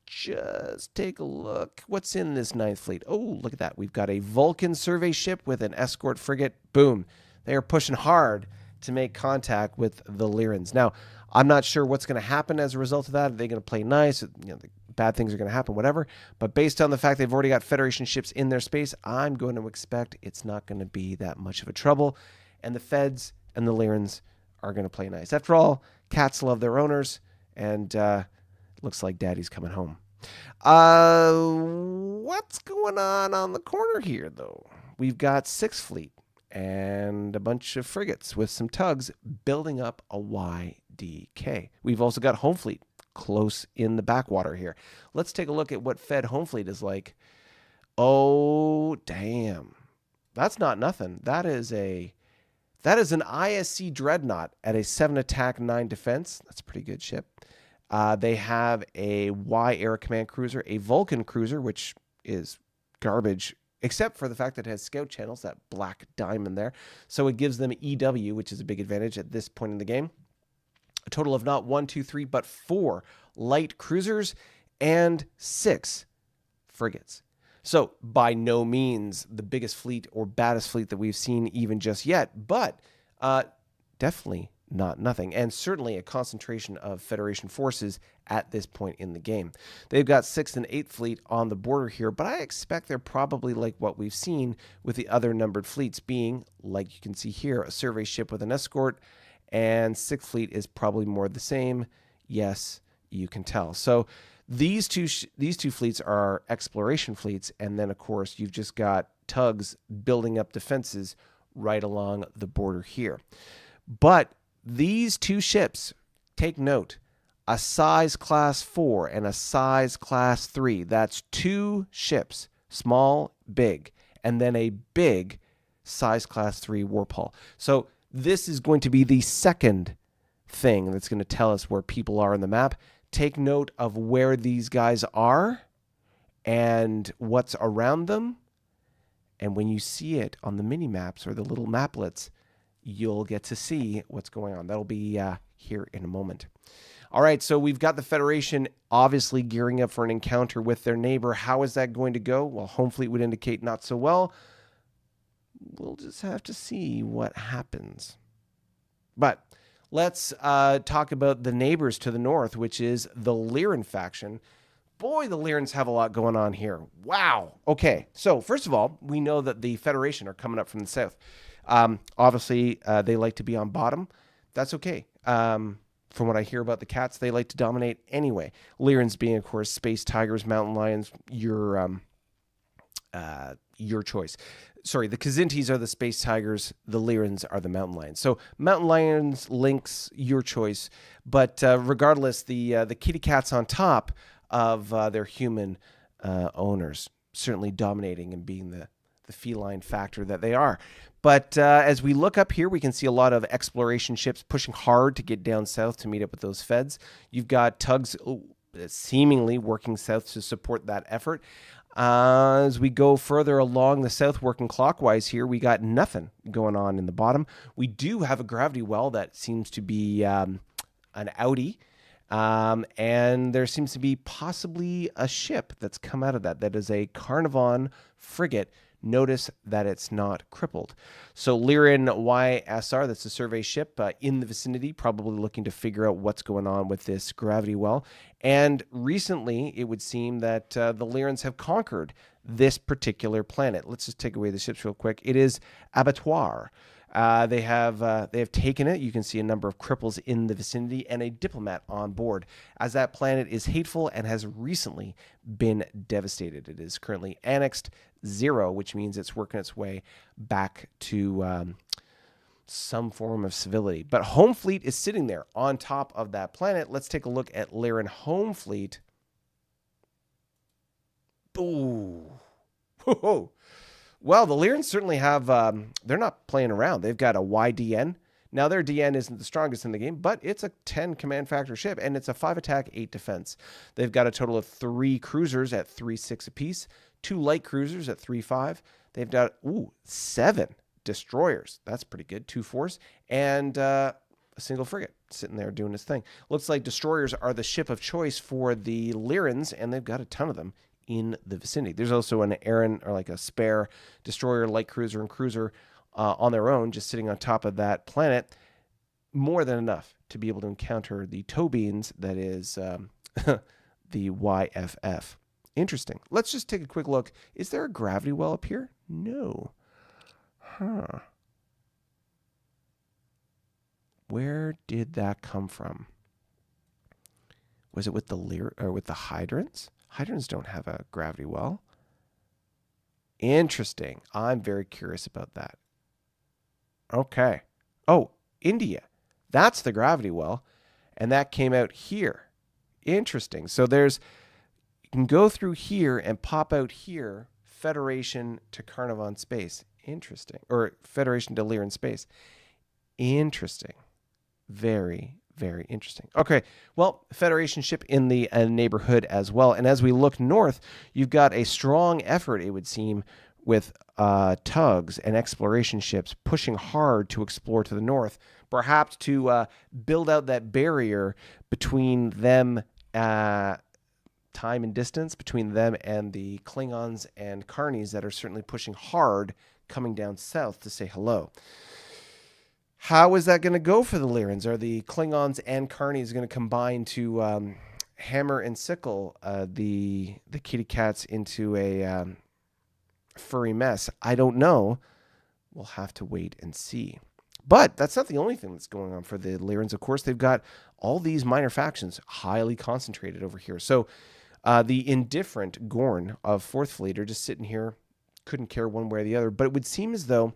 Just take a look. What's in this 9th Fleet? Oh, look at that. We've got a Vulcan survey ship with an escort frigate. Boom. They are pushing hard to make contact with the Lyrans. Now, I'm not sure what's going to happen as a result of that. Are they going to play nice? The bad things are going to happen, whatever. But based on the fact they've already got Federation ships in their space, I'm going to expect it's not going to be that much of a trouble. And the Feds and the Lyrans are going to play nice. After all, cats love their owners, and looks like Daddy's coming home. What's going on the corner here, though? We've got 6th Fleet and a bunch of frigates with some tugs building up a YDK. We've also got Home Fleet close in the backwater here. Let's take a look at what Fed Home Fleet is like. Oh, damn. That's not nothing. That is an ISC Dreadnought at a 7 attack, 9 defense. That's a pretty good ship. They have a Y-Air Command Cruiser, a Vulcan Cruiser, which is garbage, except for the fact that it has scout channels, that black diamond there. So it gives them EW, which is a big advantage at this point in the game. A total of not 1, 2, 3, but 4 light cruisers and 6 frigates. So by no means the biggest fleet or baddest fleet that we've seen even just yet, but definitely not nothing, and certainly a concentration of Federation forces at this point in the game. They've got 6th and 8th Fleet on the border here, but I expect they're probably like what we've seen with the other numbered fleets, being, like you can see here, a survey ship with an escort, and 6th Fleet is probably more the same. Yes, you can tell. So these two fleets are exploration fleets, and then, of course, you've just got tugs building up defenses right along the border here. But these 2 ships, take note, a size class 4 and a size class 3. That's 2 ships, small, big, and then a big size class 3 warp hull. So this is going to be the second thing that's going to tell us where people are on the map. Take note of where these guys are and what's around them. And when you see it on the mini maps or the little maplets, you'll get to see what's going on. That'll be here in a moment. All right, so we've got the Federation obviously gearing up for an encounter with their neighbor. How is that going to go? Well, Home Fleet would indicate not so well. We'll just have to see what happens. But let's talk about the neighbors to the north, which is the Lyran faction. Boy, the Lyrans have a lot going on here. Wow. Okay, so first of all, we know that the Federation are coming up from the south. Obviously, they like to be on bottom. That's okay. From what I hear about the cats, they like to dominate anyway. Lyrans being, of course, space tigers, mountain lions, your your choice. Sorry, the Kzintis are the space tigers. The Lyrans are the mountain lions. So mountain lions, lynx, your choice. But regardless, the kitty cats on top of their human owners, certainly dominating and being the feline factor that they are. But as we look up here, we can see a lot of exploration ships pushing hard to get down south to meet up with those feds. You've got tugs seemingly working south to support that effort. As we go further along the south, working clockwise here, we got nothing going on in the bottom. We do have a gravity well that seems to be an outie. And there seems to be possibly a ship that's come out of that. That is a Carnarvon frigate. Notice that it's not crippled. So Lyran YSR, that's a survey ship in the vicinity, probably looking to figure out what's going on with this gravity well. And recently, it would seem that the Lyrans have conquered this particular planet. Let's just take away the ships real quick. It is Abattoir. They have taken it. You can see a number of cripples in the vicinity and a diplomat on board, as that planet is hateful and has recently been devastated. It is currently annexed 0, which means it's working its way back to some form of civility. But Home Fleet is sitting there on top of that planet. Let's take a look at Lyran Home Fleet. Ooh. Whoa. Well, the Lyrans certainly have, they're not playing around. They've got a YDN. Now, their DN isn't the strongest in the game, but it's a 10 command factor ship, and it's a 5 attack, 8 defense. They've got a total of 3 cruisers at 3.6 apiece, 2 light cruisers at 3.5. They've got, 7 destroyers. That's pretty good. 2 force, and a single frigate sitting there doing its thing. Looks like destroyers are the ship of choice for the Lyrans, and they've got a ton of them in the vicinity. There's also an Aaron, or like a spare destroyer, light cruiser, and cruiser on their own, just sitting on top of that planet. More than enough to be able to encounter the tow beans that is the YFF. Interesting. Let's just take a quick look. Is there a gravity well up here? No. Huh. Where did that come from? Was it with the with the hydrants? Hydrants don't have a gravity well. Interesting. I'm very curious about that. Okay. Oh, India. That's the gravity well. And that came out here. Interesting. So you can go through here and pop out here, Federation to Carnarvon space. Interesting. Or Federation to Lyran space. Interesting. Very, very interesting. Okay, well, Federation ship in the neighborhood as well. And as we look north, you've got a strong effort, it would seem, with tugs and exploration ships pushing hard to explore to the north, perhaps to build out that barrier between them, time and distance, between them and the Klingons and Carnies that are certainly pushing hard coming down south to say hello. How is that going to go for the Lyrans? Are the Klingons and Carnies going to combine to hammer and sickle the kitty cats into a furry mess? I don't know. We'll have to wait and see. But that's not the only thing that's going on for the Lyrans. Of course, they've got all these minor factions highly concentrated over here. So the indifferent Gorn of 4th Fleet are just sitting here, couldn't care one way or the other. But it would seem as though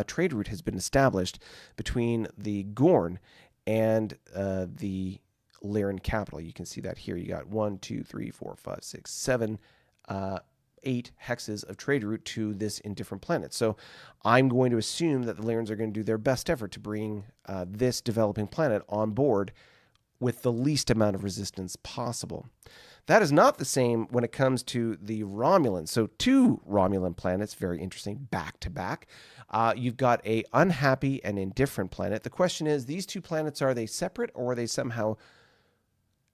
trade route has been established between the Gorn and the Lyran capital. You can see that here. You got 1, 2, 3, 4, 5, 6, 7, 8 hexes of trade route to this indifferent planet. So I'm going to assume that the Lyrans are going to do their best effort to bring this developing planet on board with the least amount of resistance possible. That is not the same when it comes to the Romulans. So 2 Romulan planets, very interesting, back to back. You've got a unhappy and indifferent planet. The question is, these 2 planets, are they separate or are they somehow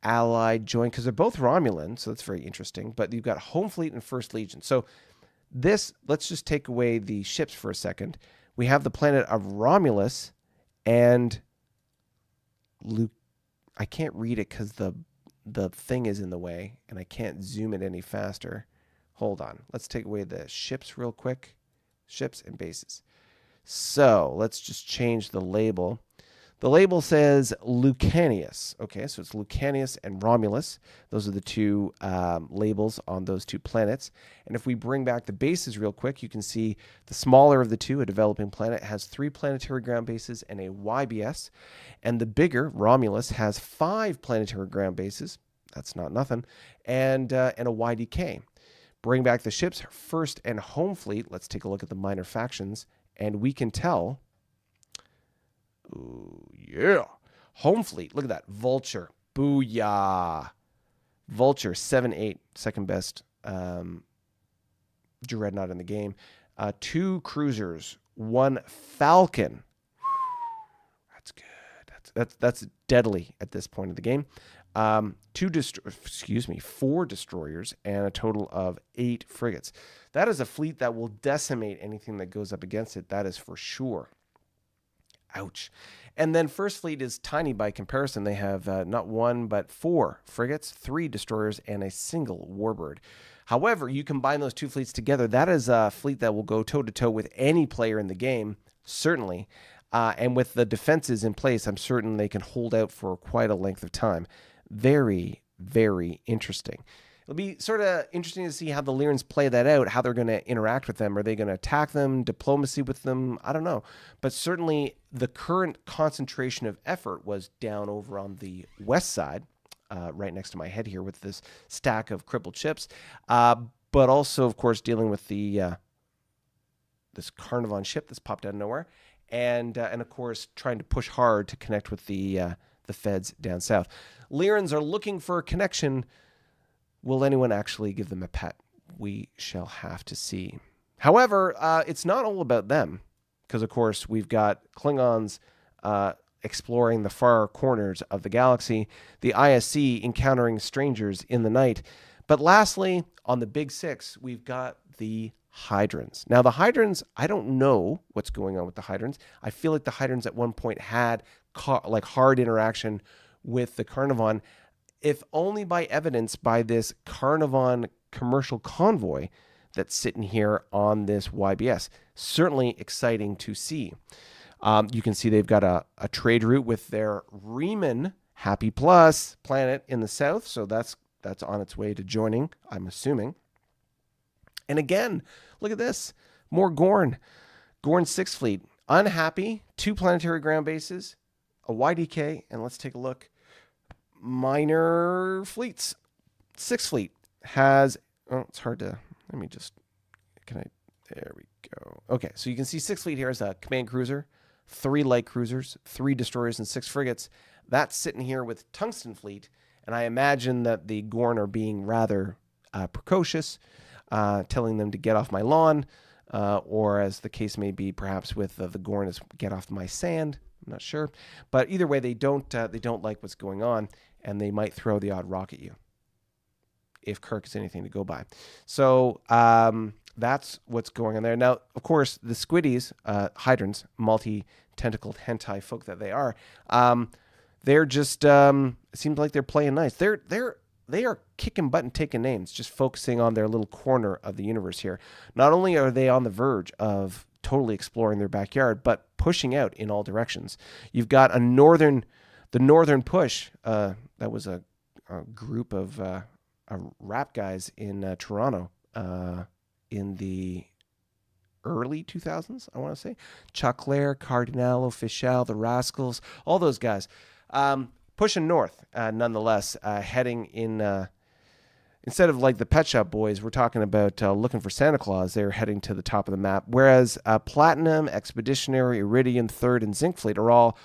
allied, joined? Because they're both Romulan, so that's very interesting. But you've got Home Fleet and First Legion. So this, let's just take away the ships for a second. We have the planet of Romulus and Luke. I can't read it because the thing is in the way, and I can't zoom it any faster. Hold on. Let's take away the ships real quick. Ships and bases. So let's just change the label. The label says Lucanius. Okay, so it's Lucanius and Romulus. Those are the two labels on those two planets. And if we bring back the bases real quick, you can see the smaller of the two, a developing planet, has 3 planetary ground bases and a YBS. And the bigger, Romulus, has 5 planetary ground bases. That's not nothing. And a YDK. Bring back the ships, First and Home Fleet. Let's take a look at the minor factions. And we can tell... Ooh, yeah. Home Fleet. Look at that. Vulture. Booyah. Vulture, 7-8. Second best dreadnought in the game. 2 cruisers. 1 Falcon. That's good. That's deadly at this point of the game. 4 destroyers and a total of 8 frigates. That is a fleet that will decimate anything that goes up against it. That is for sure. Ouch. And then First Fleet is tiny by comparison. They have not 1, but 4 frigates, 3 destroyers, and a single warbird. However, you combine those 2 fleets together, that is a fleet that will go toe-to-toe with any player in the game, certainly. And with the defenses in place, I'm certain they can hold out for quite a length of time. Very, very interesting. It'll be sort of interesting to see how the Lyrans play that out, how they're going to interact with them. Are they going to attack them, diplomacy with them? I don't know. But certainly the current concentration of effort was down over on the west side, right next to my head here with this stack of crippled ships. But also, of course, dealing with the this Carnarvon ship that's popped out of nowhere. And of course, trying to push hard to connect with the feds down south. Lyrans are looking for a connection. Will anyone actually give them a pet? We shall have to see. However, it's not all about them, because, of course, we've got Klingons exploring the far corners of the galaxy, the ISC encountering strangers in the night. But lastly, on the Big Six, we've got the Hydrons. Now, the Hydrons, I don't know what's going on with the Hydrons. I feel like the Hydrons at one point had hard interaction with the Carnarvon, if only by evidence by this Carnarvon commercial convoy that's sitting here on this YBS. Certainly exciting to see. You can see they've got a trade route with their Riemann Happy Plus planet in the south, so that's on its way to joining, I'm assuming. And again, look at this. More Gorn. Gorn 6th Fleet. Unhappy, 2 planetary ground bases, a YDK, and let's take a look. Minor fleets. 6th Fleet has, it's hard to, there we go. Okay, so you can see 6th Fleet here is a command cruiser, 3 light cruisers, 3 destroyers, and 6 frigates. That's sitting here with Tungsten Fleet, and I imagine that the Gorn are being rather precocious, telling them to get off my lawn, or as the case may be, perhaps with the Gorn is get off my sand. I'm not sure, but either way, they don't like what's going on, and they might throw the odd rock at you if Kirk is anything to go by. So that's what's going on there. Now, of course, the Squiddies, Hydrons, multi-tentacled hentai folk that they are, they're just it seems like they're playing nice. They are kicking butt and taking names, just focusing on their little corner of the universe here. Not only are they on the verge of totally exploring their backyard, but pushing out in all directions. You've got the northern push. That was a group of rap guys in Toronto in the early 2000s, I want to say. Choclair, Cardinal, Official, the Rascals, all those guys. Pushing north, nonetheless, heading in... Instead of like the Pet Shop Boys, we're talking about looking for Santa Claus. They're heading to the top of the map. Whereas Platinum, Expeditionary, Iridian, Third, and Zinc Fleet are all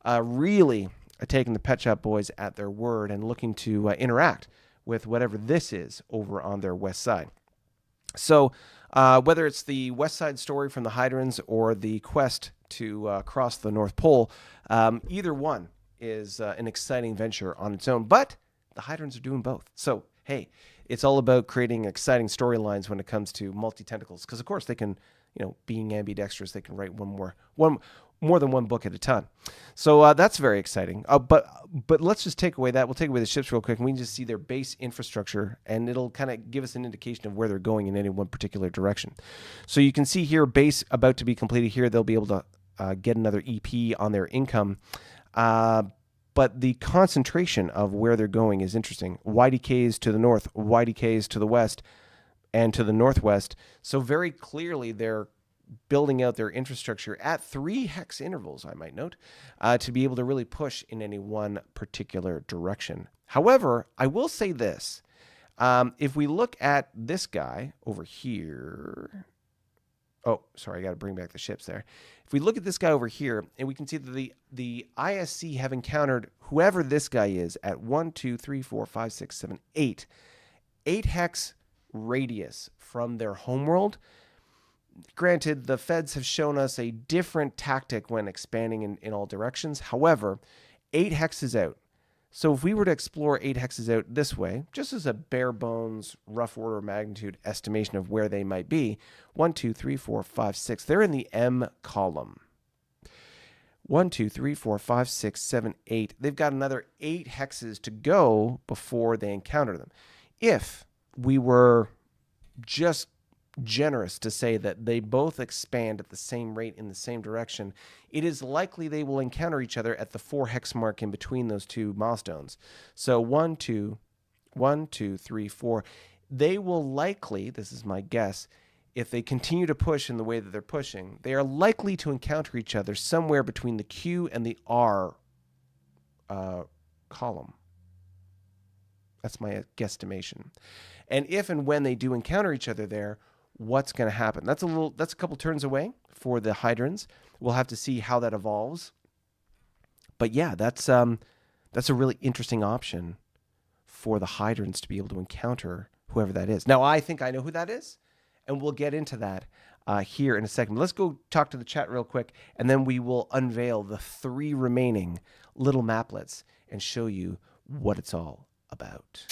really taking the Pet Shop Boys at their word and looking to interact with whatever this is over on their west side. So whether it's the west side story from the Hydrons or the quest to cross the North Pole, either one is an exciting venture on its own. But the Hydrons are doing both. So hey, it's all about creating exciting storylines when it comes to multi-tentacles. Because, of course, they can, being ambidextrous, they can write more than one book at a time. So that's very exciting. But let's just take away that. We'll take away the ships real quick, and we can just see their base infrastructure, and it'll kind of give us an indication of where they're going in any one particular direction. So you can see here, base about to be completed here. They'll be able to get another EP on their income. But the concentration of where they're going is interesting. YDKs to the north, YDKs to the west, and to the northwest. So very clearly they're building out their infrastructure at 3 hex intervals, I might note, to be able to really push in any one particular direction. However, I will say this. If we look at this guy over here... Oh, sorry, I got to bring back the ships there. If we look at this guy over here, and we can see that the ISC have encountered whoever this guy is at 1, 2, 3, 4, 5, 6, 7, 8. 8 hex radius from their homeworld. Granted, the feds have shown us a different tactic when expanding in all directions. However, 8 hexes out. So if we were to explore 8 hexes out this way, just as a bare bones, rough order of magnitude estimation of where they might be, 1, 2, 3, 4, 5, 6. They're in the M column. 1, 2, 3, 4, 5, 6, 7, 8. They've got another 8 hexes to go before they encounter them. If we were just generous to say that they both expand at the same rate in the same direction, it is likely they will encounter each other at the 4 hex mark in between those 2 milestones. So 1, 2, 3, 4. They will likely, this is my guess, if they continue to push in the way that they're pushing, they are likely to encounter each other somewhere between the Q and the R column. That's my guesstimation. And if and when they do encounter each other there, what's going to happen? That's a couple turns away for the Hydrons. We'll have to see how that evolves. But yeah, that's a really interesting option for the Hydrons to be able to encounter whoever that is. Now, I think I know who that is, and we'll get into that here in a second. Let's go talk to the chat real quick, and then we will unveil the 3 remaining little maplets and show you what it's all about.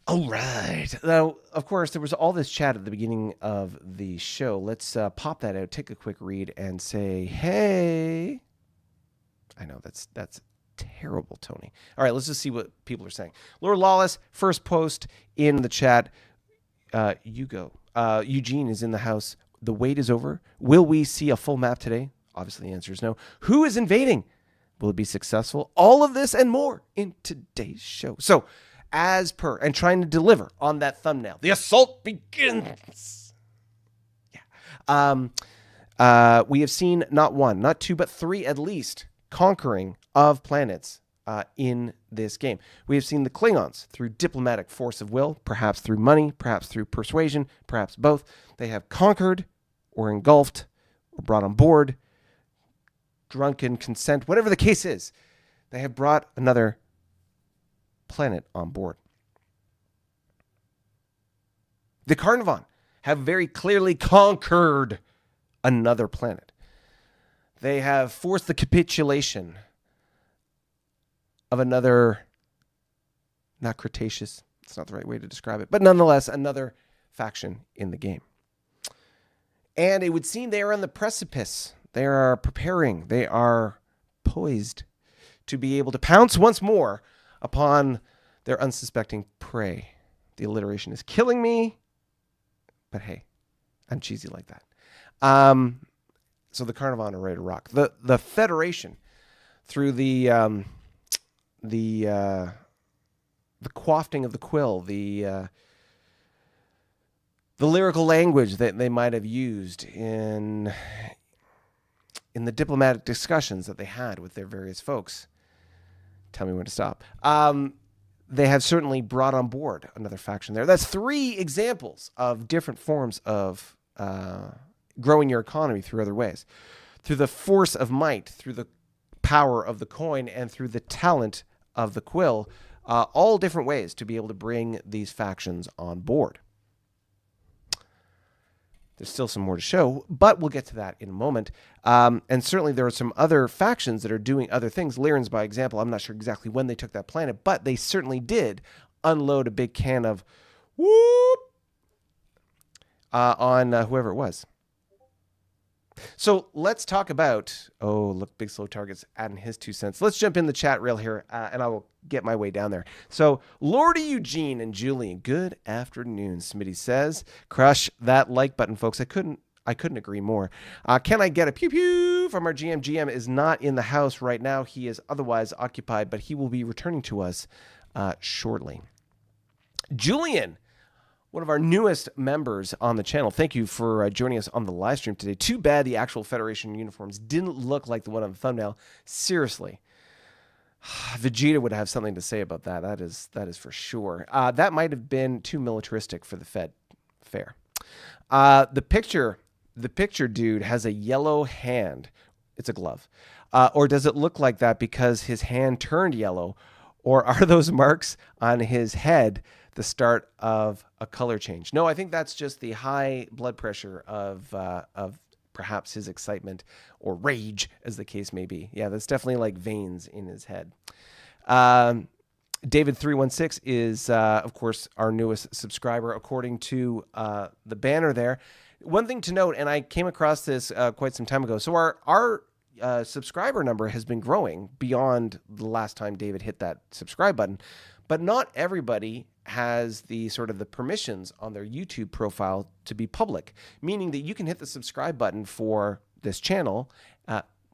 All right. Now, of course, there was all this chat at the beginning of the show. Let's pop that out, take a quick read, and say, hey. I know, that's terrible, Tony. All right, let's just see what people are saying. Lord Lawless, first post in the chat. You go. Eugene is in the house. The wait is over. Will we see a full map today? Obviously, the answer is no. Who is invading? Will it be successful? All of this and more in today's show. So, as per, and trying to deliver on that thumbnail, the assault begins. Yeah. We have seen not 1, not 2, but 3 at least conquering of planets in this game. We have seen the Klingons through diplomatic force of will, perhaps through money, perhaps through persuasion, perhaps both. They have conquered or engulfed or brought on board, drunken consent, whatever the case is. They have brought another planet on board. The Carnarvon have very clearly conquered another planet. They have forced the capitulation of another, not Cretaceous, it's not the right way to describe it, but nonetheless, another faction in the game. And it would seem they are on the precipice. They are preparing. They are poised to be able to pounce once more upon their unsuspecting prey. The alliteration is killing me, but hey, I'm cheesy like that. So the Carnarvon are ready to rock. The Federation, through the quafting of the quill, the lyrical language that they might have used in the diplomatic discussions that they had with their various folks. Tell me when to stop. They have certainly brought on board another faction there. That's 3 examples of different forms of growing your economy through other ways. Through the force of might, through the power of the coin, and through the talent of the quill. All different ways to be able to bring these factions on board. There's still some more to show, but we'll get to that in a moment. And certainly there are some other factions that are doing other things. Lyran's, by example, I'm not sure exactly when they took that planet, but they certainly did unload a big can of whoop on whoever it was. So let's talk about, oh, look, Big Slow Target's adding his 2 cents. Let's jump in the chat rail here, and I will get my way down there. So Lordy Eugene and Julian, good afternoon, Smitty says. Crush that like button, folks. I couldn't agree more. Can I get a pew pew? clue from our GM. GM is not in the house right now. He is otherwise occupied, but he will be returning to us shortly. Julian, one of our newest members on the channel, thank you for joining us on the live stream today. Too bad the actual Federation uniforms didn't look like the one on the thumbnail. Seriously. Vegeta would have something to say about that. That is for sure. That might have been too militaristic for the Fed. Fair. The picture dude has a yellow hand. It's a glove. Or does it look like that because his hand turned yellow? Or are those marks on his head the start of a color change? No, I think that's just the high blood pressure of perhaps his excitement or rage, as the case may be. Yeah, that's definitely like veins in his head. David316 is, of course, our newest subscriber, according to the banner there. One thing to note, and I came across this quite some time ago. So our subscriber number has been growing beyond the last time David hit that subscribe button, but not everybody has the sort of the permissions on their YouTube profile to be public, meaning that you can hit the subscribe button for this channel.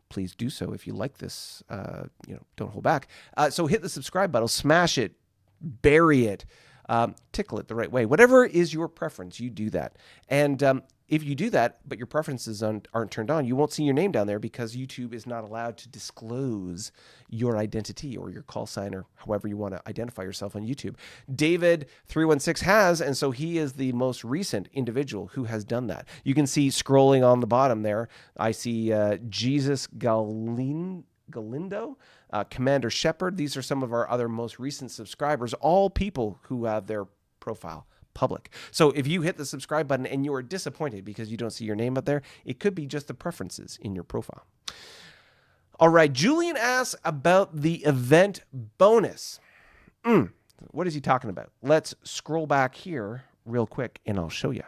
Please do so if you like this. Don't hold back. So hit the subscribe button, smash it, bury it, tickle it the right way. Whatever is your preference, you do that. And if you do that, but your preferences aren't turned on, you won't see your name down there because YouTube is not allowed to disclose your identity or your call sign or however you want to identify yourself on YouTube. David316 has, and so he is the most recent individual who has done that. You can see scrolling on the bottom there, I see Jesus Galindo, Commander Shepard. These are some of our other most recent subscribers, all people who have their profile public. So if you hit the subscribe button and you are disappointed because you don't see your name up there, it could be just the preferences in your profile. All right, Julian asks about the event bonus. What is he talking about? Let's scroll back here real quick and I'll show you.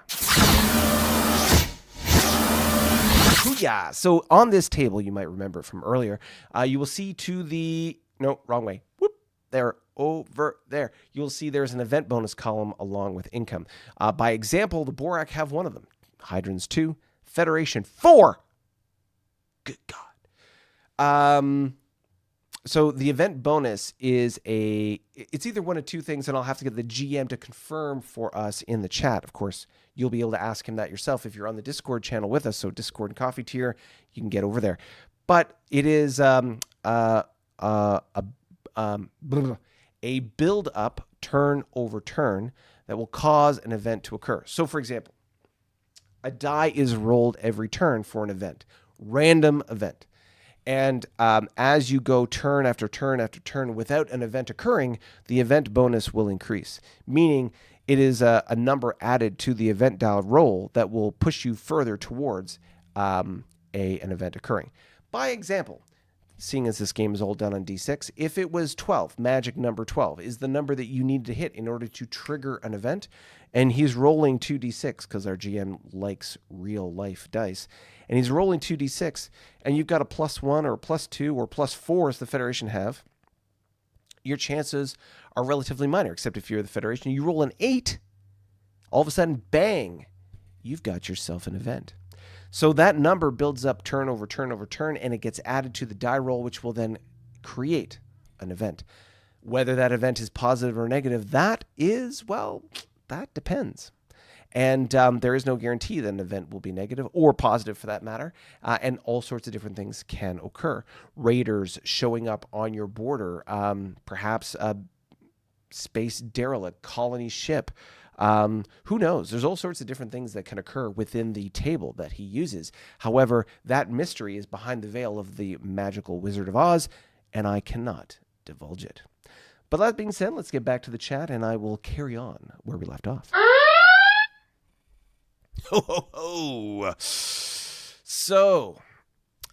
Booyah! So on this table, you might remember from earlier, you will see to the, no, wrong way. Whoop, there, over there. You'll see there's an event bonus column along with income. By example, the Borak have one of them. Hydrons 2, Federation 4. Good God. So the event bonus is it's either one of two things, and I'll have to get the GM to confirm for us in the chat. Of course, you'll be able to ask him that yourself if you're on the Discord channel with us. So Discord and Coffee tier, you can get over there. But it is a build-up turn over turn that will cause an event to occur. So, for example, a die is rolled every turn for an event, random event. And as you go turn after turn after turn without an event occurring, the event bonus will increase, meaning it is a number added to the event die roll that will push you further towards an event occurring. By example, seeing as this game is all done on D6, if it was 12, magic number 12 is the number that you need to hit in order to trigger an event, and he's rolling 2d6 because our GM likes real life dice, and he's rolling 2d6, and you've got a +1 or a +2 or +4 as the Federation have, your chances are relatively minor, except if you're the Federation. You roll an 8, all of a sudden, bang, you've got yourself an event. So that number builds up turn over turn over turn, and it gets added to the die roll, which will then create an event. Whether that event is positive or negative, that depends. And there is no guarantee that an event will be negative or positive for that matter. And all sorts of different things can occur. Raiders showing up on your border, perhaps a space derelict, colony ship. Who knows? There's all sorts of different things that can occur within the table that he uses. However, that mystery is behind the veil of the magical Wizard of Oz, and I cannot divulge it. But that being said, let's get back to the chat, and I will carry on where we left off. Ho, ho, ho. So,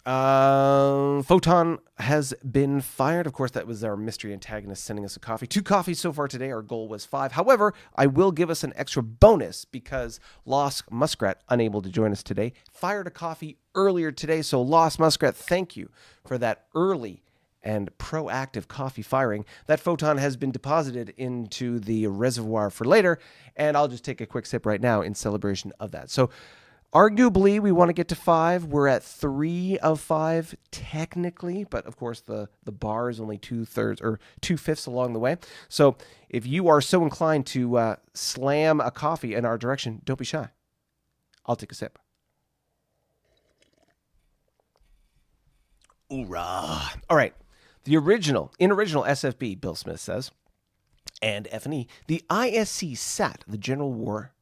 Photon has been fired. Of course, that was our mystery antagonist sending us a coffee. 2 coffees so far today. Our goal was 5. However, I will give us an extra bonus because Lost Muskrat, unable to join us today, fired a coffee earlier today. So Lost Muskrat, thank you for that early and proactive coffee firing. That photon has been deposited into the reservoir for later, and I'll just take a quick sip right now in celebration of that. So Arguably, we want to get to 5. We're at 3 of 5 technically, but of course the bar is only 2/3 or 2/5 along the way. So if you are so inclined to slam a coffee in our direction, don't be shy. I'll take a sip. Hoorah! All right. In original SFB, Bill Smith says, and F&E, the ISC sat the General War,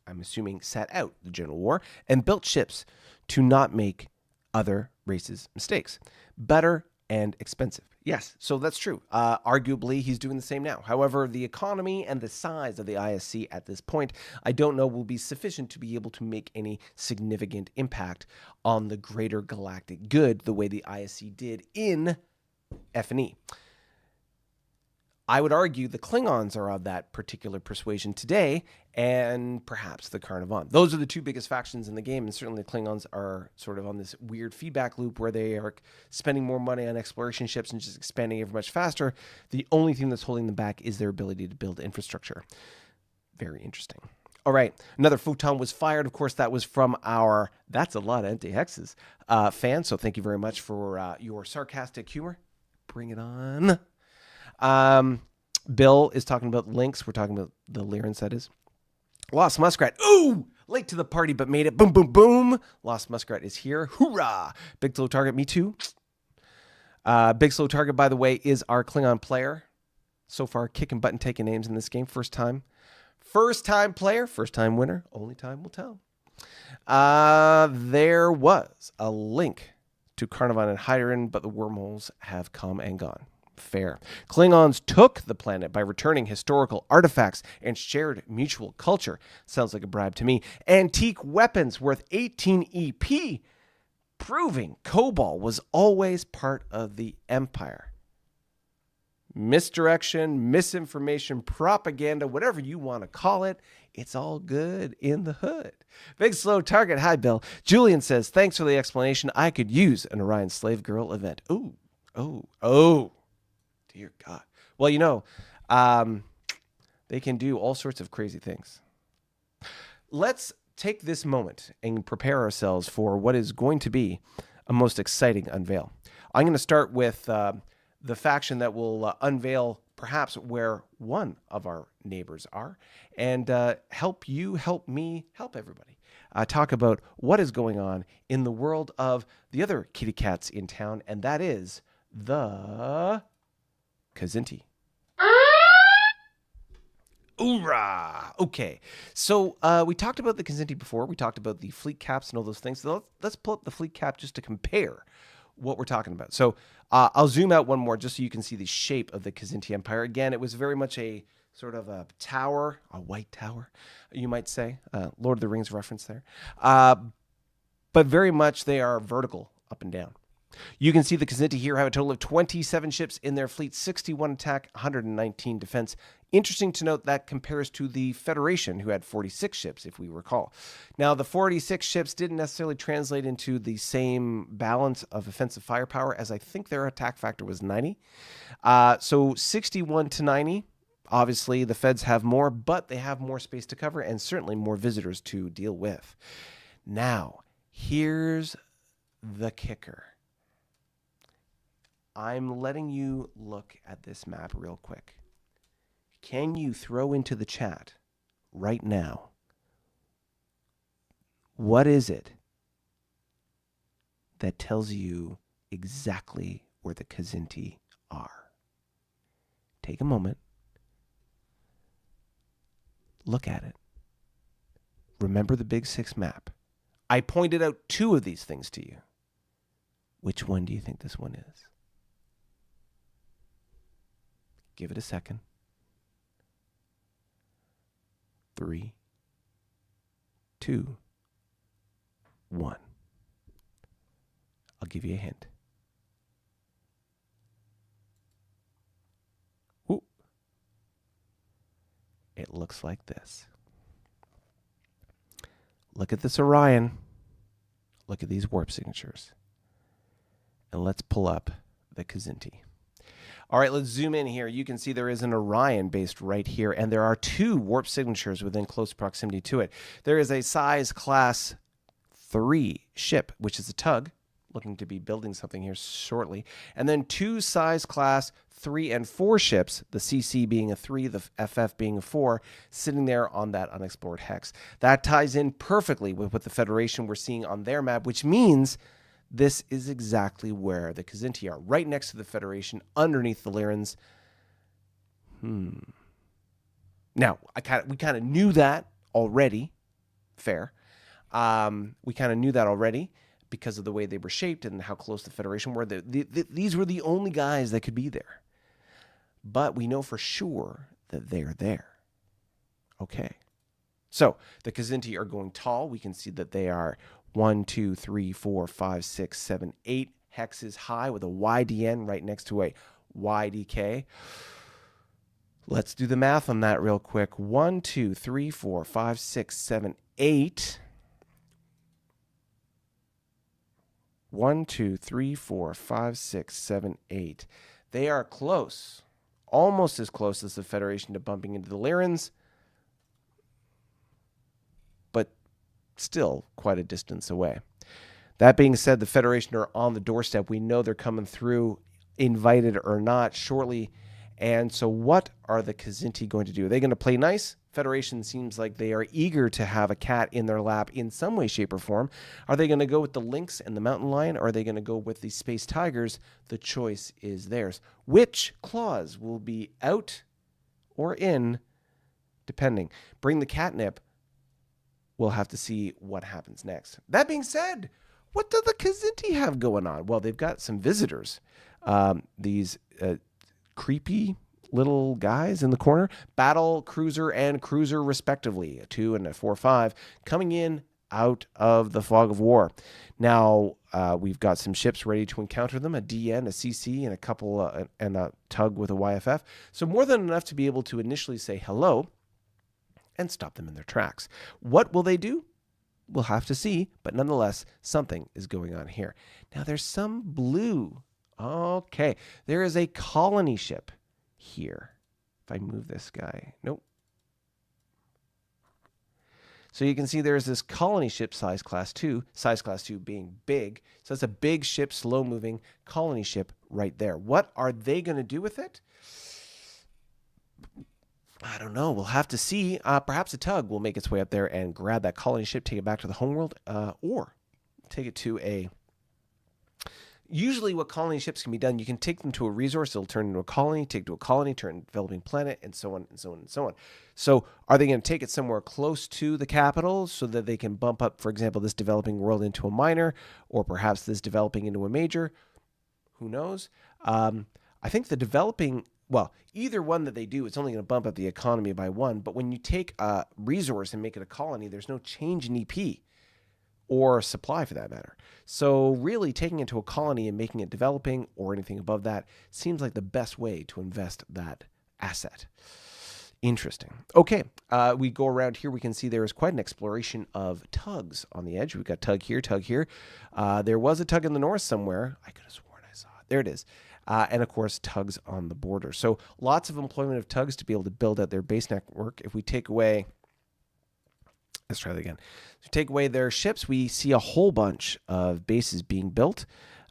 I'm assuming sat out the General War, and built ships to not make other races' mistakes. Better and expensive. Yes, so that's true. Arguably, he's doing the same now. However, the economy and the size of the ISC at this point, I don't know, will be sufficient to be able to make any significant impact on the greater galactic good the way the ISC did in F&E. I would argue the Klingons are of that particular persuasion today, and perhaps the Carnivon. Those are the 2 biggest factions in the game, and certainly the Klingons are sort of on this weird feedback loop where they are spending more money on exploration ships and just expanding ever much faster. The only thing that's holding them back is their ability to build infrastructure. Very interesting. All right, another photon was fired. Of course, that was from our That's a Lot of Empty Hexes fan, so thank you very much for your sarcastic humor. Bring it on. Bill is talking about links. We're talking about the Lyrans, that is. Lost Muskrat. Ooh! Late to the party, but made it. Boom, boom, boom. Lost Muskrat is here. Hoorah! Big Slow Target, me too. Big Slow Target, by the way, is our Klingon player. So far, kicking butt and taking names in this game. First time player, first time winner. Only time will tell. There was a link to Carnivon and Hydron, but the wormholes have come and gone. Fair. Klingons took the planet by returning historical artifacts and shared mutual culture. Sounds like a bribe to me. Antique weapons worth 18 EP, proving Cobalt was always part of the Empire. Misdirection, misinformation, propaganda, whatever you want to call it, it's all good in the hood. Big Slow Target. Hi, Bill. Julian says, thanks for the explanation. I could use an Orion Slave Girl event. Oh. Dear God. Well, they can do all sorts of crazy things. Let's take this moment and prepare ourselves for what is going to be a most exciting unveil. I'm going to start with the faction that will unveil perhaps where one of our neighbors are and help you, help me, help everybody. Talk about what is going on in the world of the other kitty cats in town, and that is the Kzinti. Hoorah! Okay, so we talked about the Kzinti before. We talked about the fleet caps and all those things. So let's pull up the fleet cap just to compare what we're talking about. So I'll zoom out one more just so you can see the shape of the Kzinti Empire. Again, it was very much a sort of a tower, a white tower, you might say. Lord of the Rings reference there. But very much they are vertical, up and down. You can see the Kzinti here have a total of 27 ships in their fleet, 61 attack, 119 defense. Interesting to note that compares to the Federation, who had 46 ships, if we recall. Now, the 46 ships didn't necessarily translate into the same balance of offensive firepower, as I think their attack factor was 90. So 61 to 90. Obviously, the Feds have more, but they have more space to cover and certainly more visitors to deal with. Now, here's the kicker. I'm letting you look at this map real quick. Can you throw into the chat right now, what is it that tells you exactly where the Kzinti are? Take a moment. Look at it. Remember the Big Six map. I pointed out 2 of these things to you. Which one do you think this one is? Give it a second. 3, 2, 1. I'll give you a hint. Ooh. It looks like this. Look at this Orion. Look at these warp signatures. And let's pull up the Kzinti. All right, let's zoom in here. You can see there is an Orion based right here, and there are 2 warp signatures within close proximity to it. There is a size class 3 ship, which is a tug, looking to be building something here shortly, and then 2 size class 3 and 4 ships, the CC being a 3, the FF being a 4, sitting there on that unexplored hex. That ties in perfectly with what the Federation we're seeing on their map, which means this is exactly where the Kzinti are, right next to the Federation, underneath the Lyrans. Now, we kind of knew that already. Fair. We kind of knew that already because of the way they were shaped and how close the Federation were. These were the only guys that could be there. But we know for sure that they're there. Okay. So the Kzinti are going tall. We can see that they are 1, 2, 3, 4, 5, 6, 7, 8 hexes high with a YDN right next to a YDK. Let's do the math on that real quick. 1, 2, 3, 4, 5, 6, 7, 8. 1, 2, 3, 4, 5, 6, 7, 8. They are close. Almost as close as the Federation to bumping into the Lyrans. But still quite a distance away. That being said, the Federation are on the doorstep. We know they're coming through, invited or not, shortly. And so what are the Kzinti going to do? Are they going to play nice? Federation seems like they are eager to have a cat in their lap in some way, shape, or form. Are they going to go with the lynx and the mountain lion, or are they going to go with the space tigers? The choice is theirs. Which clause will be out or in, depending? Bring the catnip. We'll have to see what happens next. That being said, what do the Kzinti have going on? Well, they've got some visitors. These creepy little guys in the corner, battle cruiser and cruiser respectively, a 2 and a 4-5, coming in out of the fog of war. Now we've got some ships ready to encounter them, a DN, a CC, and a couple and a tug with a YFF. So more than enough to be able to initially say hello and stop them in their tracks. What will they do? We'll have to see, but nonetheless, something is going on here. Now there's some blue. Okay, there is a colony ship here. If I move this guy, nope. So you can see there's this colony ship, size class 2 being big. So it's a big ship, slow moving colony ship right there. What are they going to do with it? I don't know. We'll have to see. Perhaps a tug will make its way up there and grab that colony ship, take it back to the homeworld, or take it to a... Usually what colony ships can be done, you can take them to a resource, it'll turn into a colony, take it to a colony, turn into a developing planet, and so on and so on and so on. So are they going to take it somewhere close to the capital so that they can bump up, for example, this developing world into a minor, or perhaps this developing into a major? Who knows? I think the developing... Well, either one that they do, it's only going to bump up the economy by 1. But when you take a resource and make it a colony, there's no change in EP or supply for that matter. So really taking it to a colony and making it developing or anything above that seems like the best way to invest that asset. Interesting. Okay, we go around here. We can see there is quite an exploration of tugs on the edge. We've got tug here, tug here. There was a tug in the north somewhere. I could have sworn I saw it. There it is. And, of course, tugs on the border. So lots of employment of tugs to be able to build out their base network. If we take away... Let's try that again. So take away their ships, we see a whole bunch of bases being built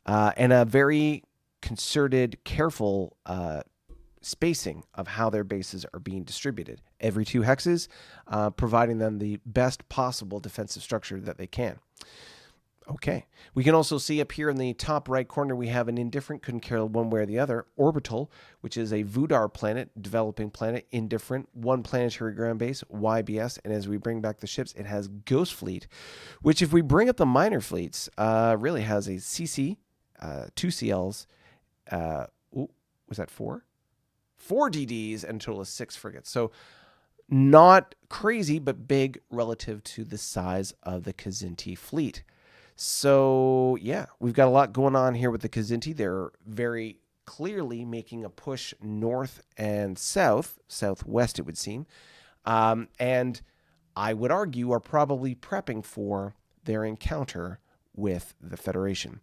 and a very concerted, careful spacing of how their bases are being distributed. Every 2 hexes, providing them the best possible defensive structure that they can. Okay. We can also see up here in the top right corner, we have an indifferent, couldn't care one way or the other, orbital, which is a Vudar planet, developing planet, indifferent, 1 planetary ground base, YBS. And as we bring back the ships, it has Ghost Fleet, which if we bring up the minor fleets, really has a CC, 2 CLs, was that 4? 4 DDs and a total of 6 frigates. So not crazy, but big relative to the size of the Kzinti fleet. So, yeah, we've got a lot going on here with the Kzinti. They're very clearly making a push north and south, southwest it would seem, and I would argue are probably prepping for their encounter with the Federation.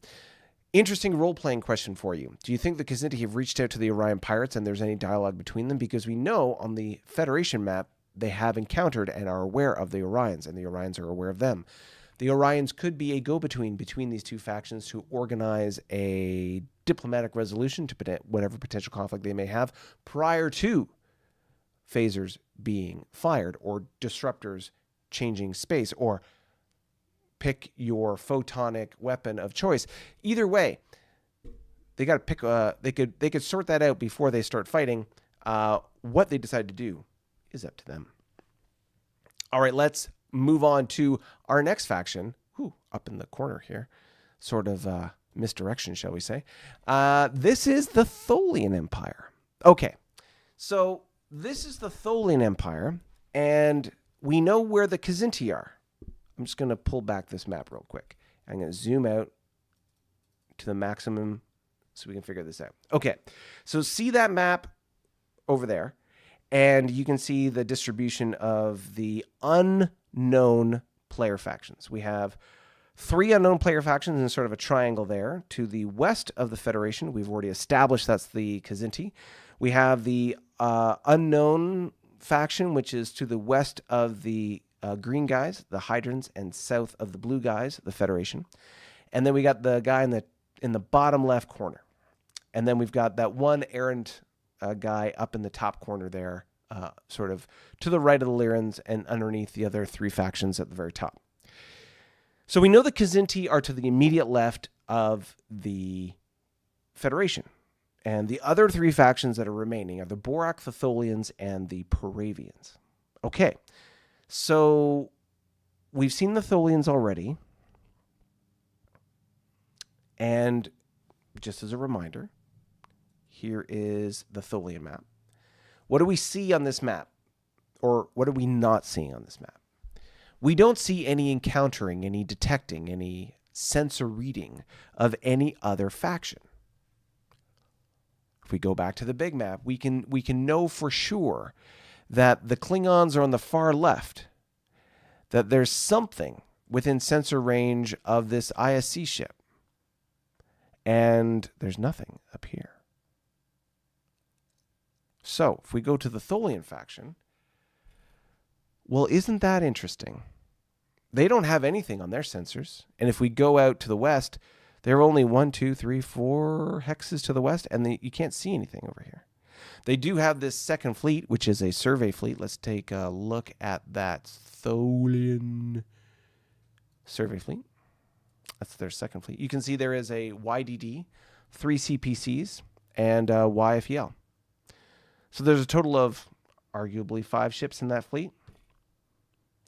Interesting role-playing question for you. Do you think the Kzinti have reached out to the Orion Pirates and there's any dialogue between them? Because we know on the Federation map they have encountered and are aware of the Orions, and the Orions are aware of them. The Orions could be a go-between between these two factions to organize a diplomatic resolution to whatever potential conflict they may have prior to phasers being fired or disruptors changing space, or pick your photonic weapon of choice. Either way, they got to pick. They could sort that out before they start fighting. What they decide to do is up to them. All right, let's move on to our next faction. Up in the corner here, sort of misdirection, shall we say? This is the Tholian Empire. Okay, so this is the Tholian Empire, and we know where the Kzinti are. I'm just going to pull back this map real quick. I'm going to zoom out to the maximum so we can figure this out. Okay, so see that map over there, and you can see the distribution of the unknown player factions. We have 3 unknown player factions in sort of a triangle there. To the west of the Federation, we've already established that's the Kzinti. We have the unknown faction, which is to the west of the green guys, the Hydrons, and south of the blue guys, the Federation. And then we got the guy in the bottom left corner. And then we've got that one errant guy up in the top corner there, sort of to the right of the Lyrans and underneath the other 3 factions at the very top. So we know the Kzinti are to the immediate left of the Federation. And the other 3 factions that are remaining are the Borak, the Tholians, and the Paravians. Okay, so we've seen the Tholians already. And just as a reminder, here is the Tholian map. What do we see on this map? Or what are we not seeing on this map? We don't see any encountering, any detecting, any sensor reading of any other faction. If we go back to the big map, we can know for sure that the Klingons are on the far left, that there's something within sensor range of this ISC ship, and there's nothing up here. So if we go to the Tholian faction, well, isn't that interesting? They don't have anything on their sensors. And if we go out to the west, there are only 1, 2, 3, 4 hexes to the west, and you can't see anything over here. They do have this second fleet, which is a survey fleet. Let's take a look at that Tholian survey fleet. That's their second fleet. You can see there is a YDD, 3 CPCs, and YFEL. So there's a total of arguably 5 ships in that fleet.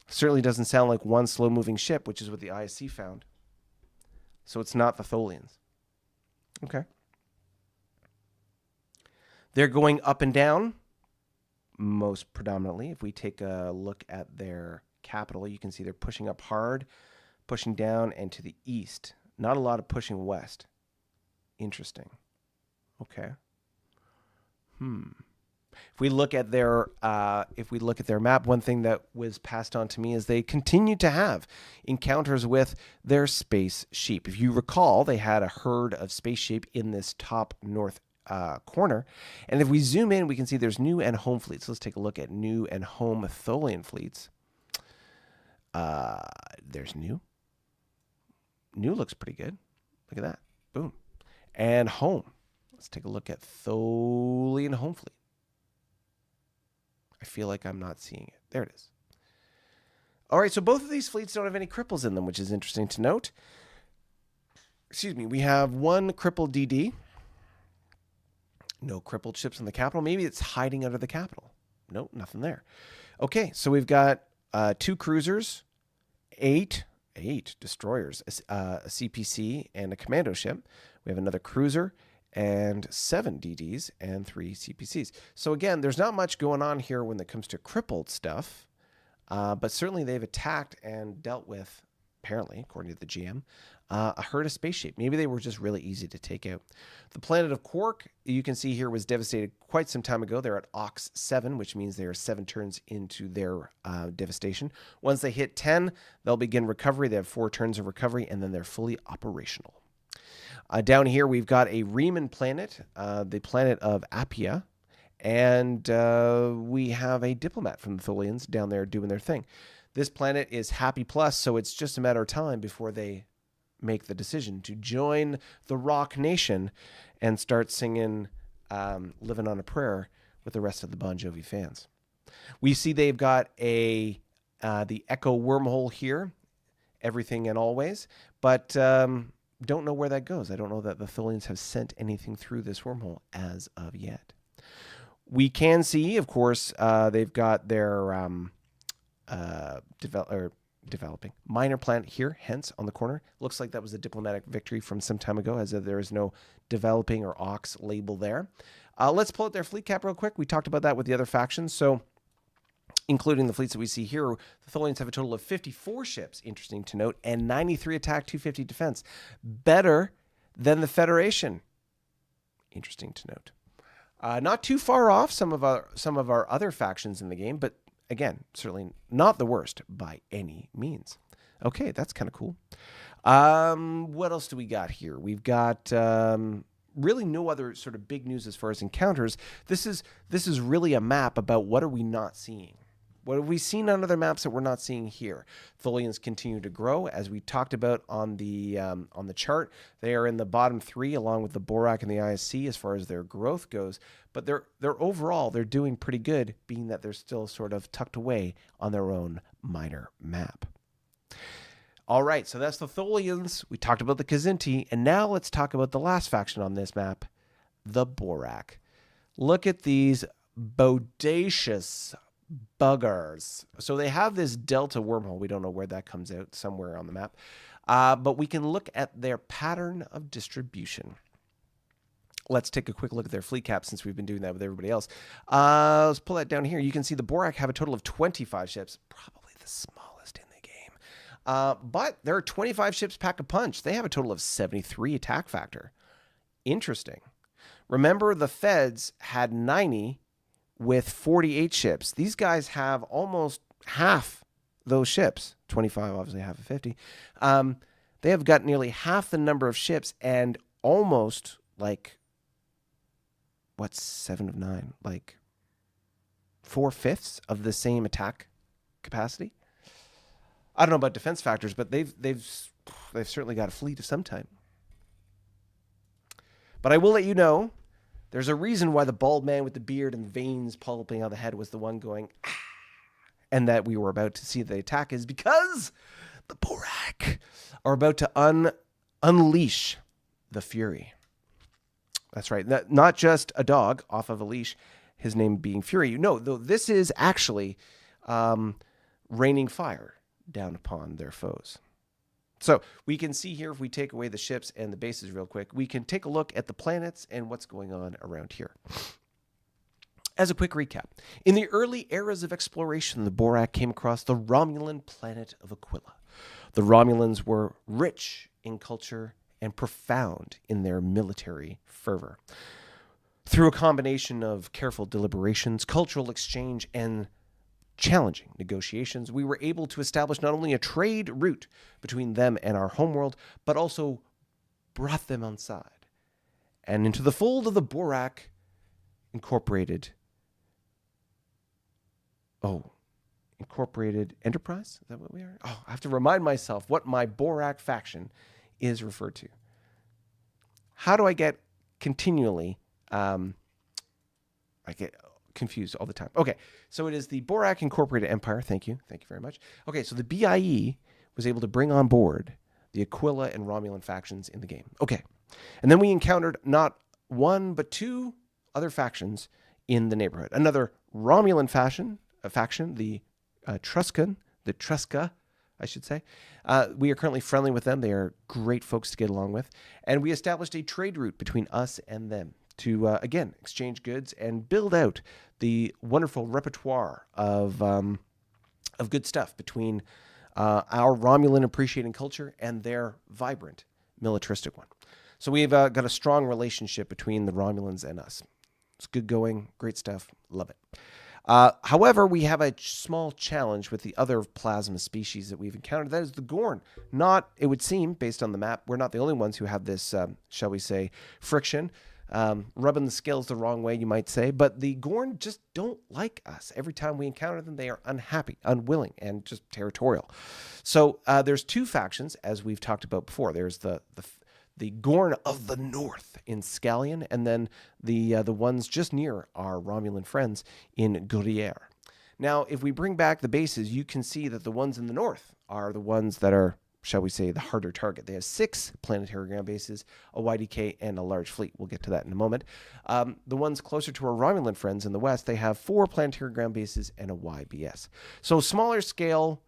Certainly doesn't sound like one slow-moving ship, which is what the ISC found. So it's not the Tholians. Okay. They're going up and down, most predominantly. If we take a look at their capital, you can see they're pushing up hard, pushing down, and to the east. Not a lot of pushing west. Interesting. Okay. If we look at their map, one thing that was passed on to me is they continue to have encounters with their space sheep. If you recall, they had a herd of space sheep in this top north corner. And if we zoom in, we can see there's new and home fleets. Let's take a look at new and home Tholian fleets. There's new. New looks pretty good. Look at that. Boom. And home. Let's take a look at Tholian home fleet. I feel like I'm not seeing it. There it is. All right, so both of these fleets don't have any cripples in them, which is interesting to note. Excuse me. We have one crippled DD. No crippled ships in the capital. Maybe it's hiding under the capital. Nope, nothing there. Okay, so we've got 2 cruisers, 8 destroyers, a CPC, and a commando ship. We have another cruiser and 7 DDs and 3 CPCs. So again, there's not much going on here when it comes to crippled stuff, but certainly they've attacked and dealt with, apparently, according to the GM, a herd of spaceship. Maybe they were just really easy to take out. The planet of Quark, you can see here, was devastated quite some time ago. They're at Ox 7, which means they are 7 turns into their devastation. Once they hit 10, they'll begin recovery. They have 4 turns of recovery, and then they're fully operational. Down here, we've got a Riemann planet, the planet of Appia, and we have a diplomat from the Tholians down there doing their thing. This planet is happy plus, so it's just a matter of time before they make the decision to join the Rock Nation and start singing Living on a Prayer with the rest of the Bon Jovi fans. We see they've got the Echo wormhole here, everything and always, but don't know where that goes. I don't know that the Tholians have sent anything through this wormhole as of yet. We can see, of course, they've got their developing minor planet here, hence on the corner. Looks like that was a diplomatic victory from some time ago, as there is no developing or aux label there. Let's pull out their fleet cap real quick. We talked about that with the other factions. So including the fleets that we see here, the Tholians have a total of 54 ships, interesting to note, and 93 attack, 250 defense. Better than the Federation. Interesting to note. Not too far off some of our other factions in the game, but again, certainly not the worst by any means. Okay, that's kind of cool. What else do we got here? We've got really no other sort of big news as far as encounters. This is really a map about what are we not seeing. What have we seen on other maps that we're not seeing here? Tholians continue to grow, as we talked about on the chart. They are in the bottom 3, along with the Borak and the ISC, as far as their growth goes. But they're overall they're doing pretty good, being that they're still sort of tucked away on their own minor map. All right, so that's the Tholians. We talked about the Kzinti, and now let's talk about the last faction on this map, the Borak. Look at these bodacious buggers. So they have this delta wormhole. We don't know where that comes out, somewhere on the map. But we can look at their pattern of distribution. Let's take a quick look at their fleet cap, since we've been doing that with everybody else. Let's pull that down here. You can see the Borak have a total of 25 ships, probably the smallest in the game. But there are 25 ships pack a punch. They have a total of 73 attack factor. Interesting. Remember, the Feds had 90 with 48 ships. These guys have almost half those ships. 25, obviously half of 50. They have got nearly half the number of ships and almost like, what's 7 of 9? Like 4/5 of the same attack capacity. I don't know about defense factors, but they've certainly got a fleet of some type. But I will let you know, there's a reason why the bald man with the beard and veins pulping out the head was the one going, ah, and that we were about to see the attack is because the Borak are about to unleash the Fury. That's right. Not just a dog off of a leash, his name being Fury. No, though this is actually raining fire down upon their foes. So we can see here, if we take away the ships and the bases real quick, we can take a look at the planets and what's going on around here. As a quick recap, in the early eras of exploration, the Borak came across the Romulan planet of Aquila. The Romulans were rich in culture and profound in their military fervor. Through a combination of careful deliberations, cultural exchange, and challenging negotiations, we were able to establish not only a trade route between them and our homeworld, but also brought them inside and into the fold of the Borak Incorporated Enterprise? Is that what we are? Oh, I have to remind myself what my Borak faction is referred to. How do I get continually, I get confused all the time. Okay, so it is the Borak Incorporated Empire. Thank you very much. Okay, so the BIE was able to bring on board the Aquila and Romulan factions in the game. Okay, and then we encountered not one but two other factions in the neighborhood. Another Romulan faction, the Truska, I should say. We are currently friendly with them. They are great folks to get along with, and we established a trade route between us and them to, again, exchange goods and build out the wonderful repertoire of good stuff between our Romulan appreciating culture and their vibrant militaristic one. So we've got a strong relationship between the Romulans and us. It's good going, great stuff, love it. However, we have a small challenge with the other plasma species that we've encountered. That is the Gorn. Not, it would seem, based on the map, we're not the only ones who have this, shall we say, friction. rubbing the scales the wrong way, you might say. But the Gorn just don't like us. Every time we encounter them, they are unhappy, unwilling, and just territorial. So there's two factions, as we've talked about before. There's the Gorn of the North in Scallion, and then the ones just near our Romulan friends in Gruyere. Now, if we bring back the bases, you can see that the ones in the north are the ones that are, shall we say, the harder target. They have 6 planetary ground bases, a YDK, and a large fleet. We'll get to that in a moment. The ones closer to our Romulan friends in the west, they have 4 planetary ground bases and a YBS. So smaller scale,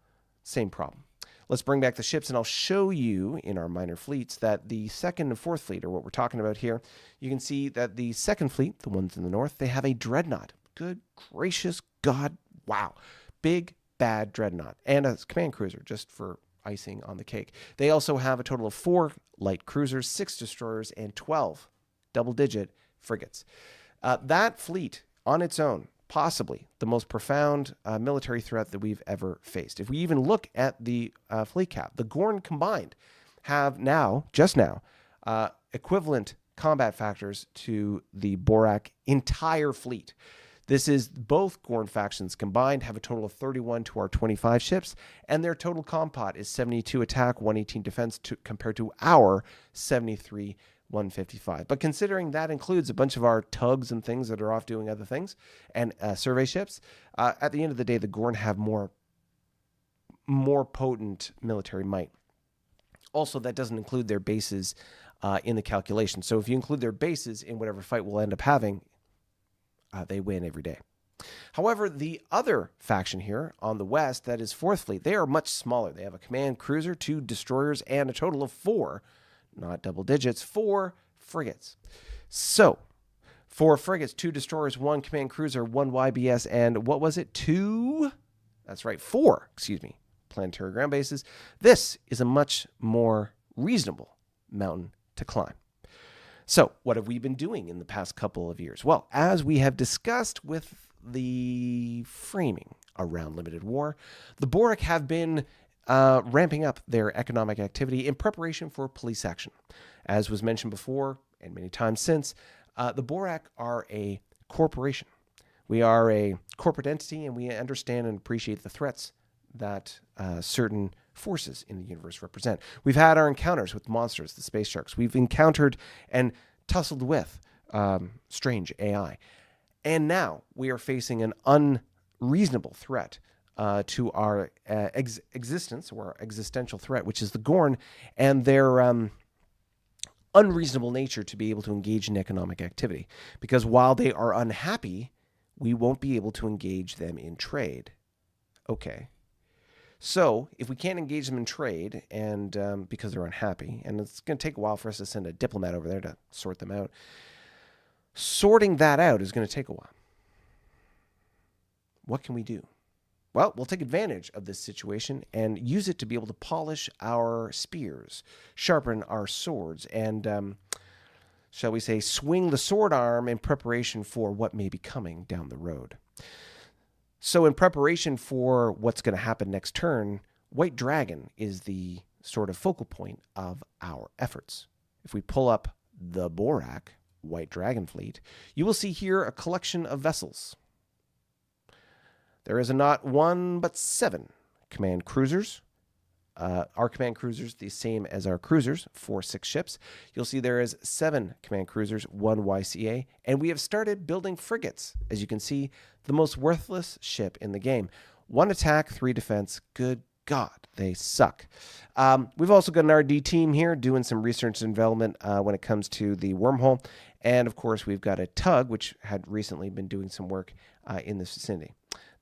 same problem. Let's bring back the ships, and I'll show you in our minor fleets that the 2nd and 4th fleet are what we're talking about here. You can see that the 2nd fleet, the ones in the north, they have a dreadnought. Good gracious God, wow. Big, bad dreadnought. And a command cruiser, just for icing on the cake. They also have a total of 4 light cruisers, 6 destroyers, and 12 double-digit frigates. That fleet, on its own, possibly the most profound military threat that we've ever faced. If we even look at the fleet cap, the Gorn combined have now, just now, equivalent combat factors to the Borak entire fleet. This is both Gorn factions combined have a total of 31 to our 25 ships, and their total compot is 72 attack, 118 defense compared to our 73 155. But considering that includes a bunch of our tugs and things that are off doing other things and survey ships, at the end of the day, the Gorn have more potent military might. Also, that doesn't include their bases in the calculation. So if you include their bases in whatever fight we'll end up having, they win every day. However, the other faction here on the west, that is 4th Fleet, they are much smaller. They have a command cruiser, 2 destroyers, and a total of 4, not double digits, 4 frigates. So, 4 frigates, 2 destroyers, 1 command cruiser, 1 YBS, and what was it? 4 planetary ground bases. This is a much more reasonable mountain to climb. So, what have we been doing in the past couple of years? Well, as we have discussed with the framing around limited war, the Borak have been ramping up their economic activity in preparation for police action. As was mentioned before, and many times since, the Borak are a corporation. We are a corporate entity, and we understand and appreciate the threats that certain forces in the universe represent. We've had our encounters with monsters, the space sharks. We've encountered and tussled with strange AI. And now we are facing an unreasonable threat to our existence, or our existential threat, which is the Gorn, and their unreasonable nature to be able to engage in economic activity. Because while they are unhappy, we won't be able to engage them in trade. Okay. So if we can't engage them in trade, and because they're unhappy, and it's going to take a while for us to send a diplomat over there to sort them out, sorting that out is going to take a while. What can we do? Well, we'll take advantage of this situation and use it to be able to polish our spears, sharpen our swords, and, shall we say, swing the sword arm in preparation for what may be coming down the road. So in preparation for what's going to happen next turn, White Dragon is the sort of focal point of our efforts. If we pull up the Borak, White Dragon fleet, you will see here a collection of vessels. There is not 1, but 7 command cruisers. Our command cruisers, the same as our cruisers, 4-6 ships. You'll see there is 7 command cruisers, 1 YCA, and we have started building frigates. As you can see, the most worthless ship in the game. 1 attack, 3 defense. Good God, they suck. We've also got an RD team here doing some research and development when it comes to the wormhole. And of course, we've got a tug, which had recently been doing some work in this vicinity.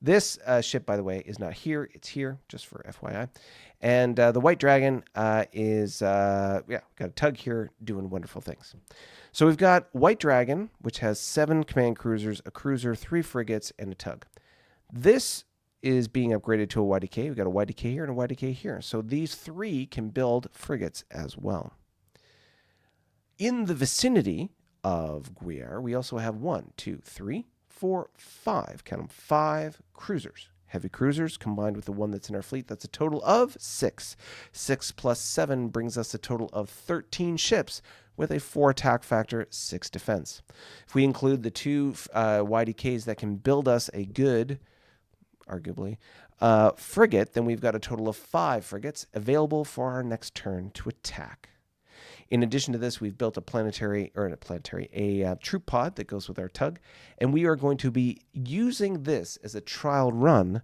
This ship, by the way, is not here. It's here, just for FYI. And the White Dragon is, got a tug here doing wonderful things. So we've got White Dragon, which has 7 command cruisers, a cruiser, 3 frigates, and a tug. This is being upgraded to a YDK. We've got a YDK here and a YDK here. So these 3 can build frigates as well. In the vicinity of Gruyere, we also have 1, 2, 3, 4, 5, count them, 5 cruisers. Heavy cruisers combined with the 1 that's in our fleet. That's a total of 6. 6 plus 7 brings us a total of 13 ships with a 4 attack factor, 6 defense. If we include the 2 YDKs that can build us a good, arguably, frigate, then we've got a total of 5 frigates available for our next turn to attack. In addition to this, we've built a troop pod that goes with our tug, and we are going to be using this as a trial run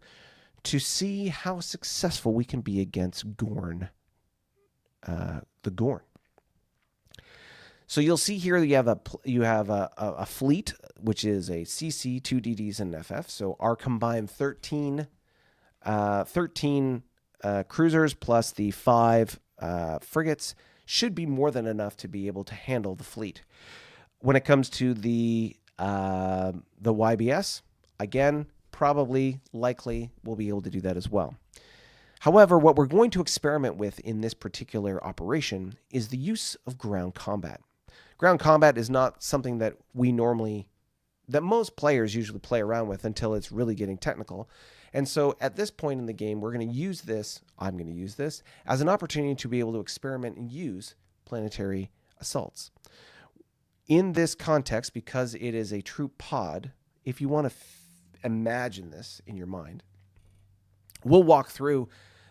to see how successful we can be against Gorn, the Gorn. So you'll see here that you have a fleet, which is a CC, 2 DDs, and an FF. So our combined 13 cruisers plus the 5 frigates should be more than enough to be able to handle the fleet. When it comes to the YBS, again, probably, likely, we'll be able to do that as well. However, what we're going to experiment with in this particular operation is the use of ground combat. Ground combat is not something that most players usually play around with until it's really getting technical. And so at this point in the game, I'm going to use this as an opportunity to be able to experiment and use planetary assaults. In this context, because it is a troop pod, if you want to imagine this in your mind, we'll walk through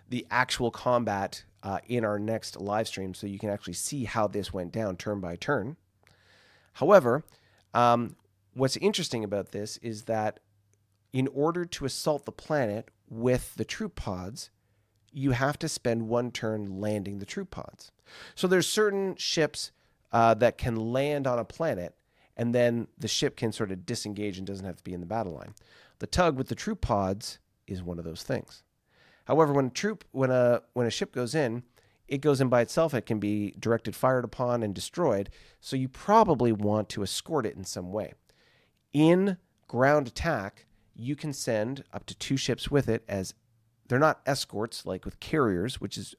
the actual combat in our next live stream so you can actually see how this went down turn by turn. However, what's interesting about this is that in order to assault the planet with the troop pods, you have to spend 1 turn landing the troop pods. So there's certain ships that can land on a planet, and then the ship can sort of disengage and doesn't have to be in the battle line. The tug with the troop pods is one of those things. However, when a ship goes in, it goes in by itself. It can be directed, fired upon, and destroyed. So you probably want to escort it in some way. In ground attack, you can send up to 2 ships with it, as they're not escorts like with carriers, which is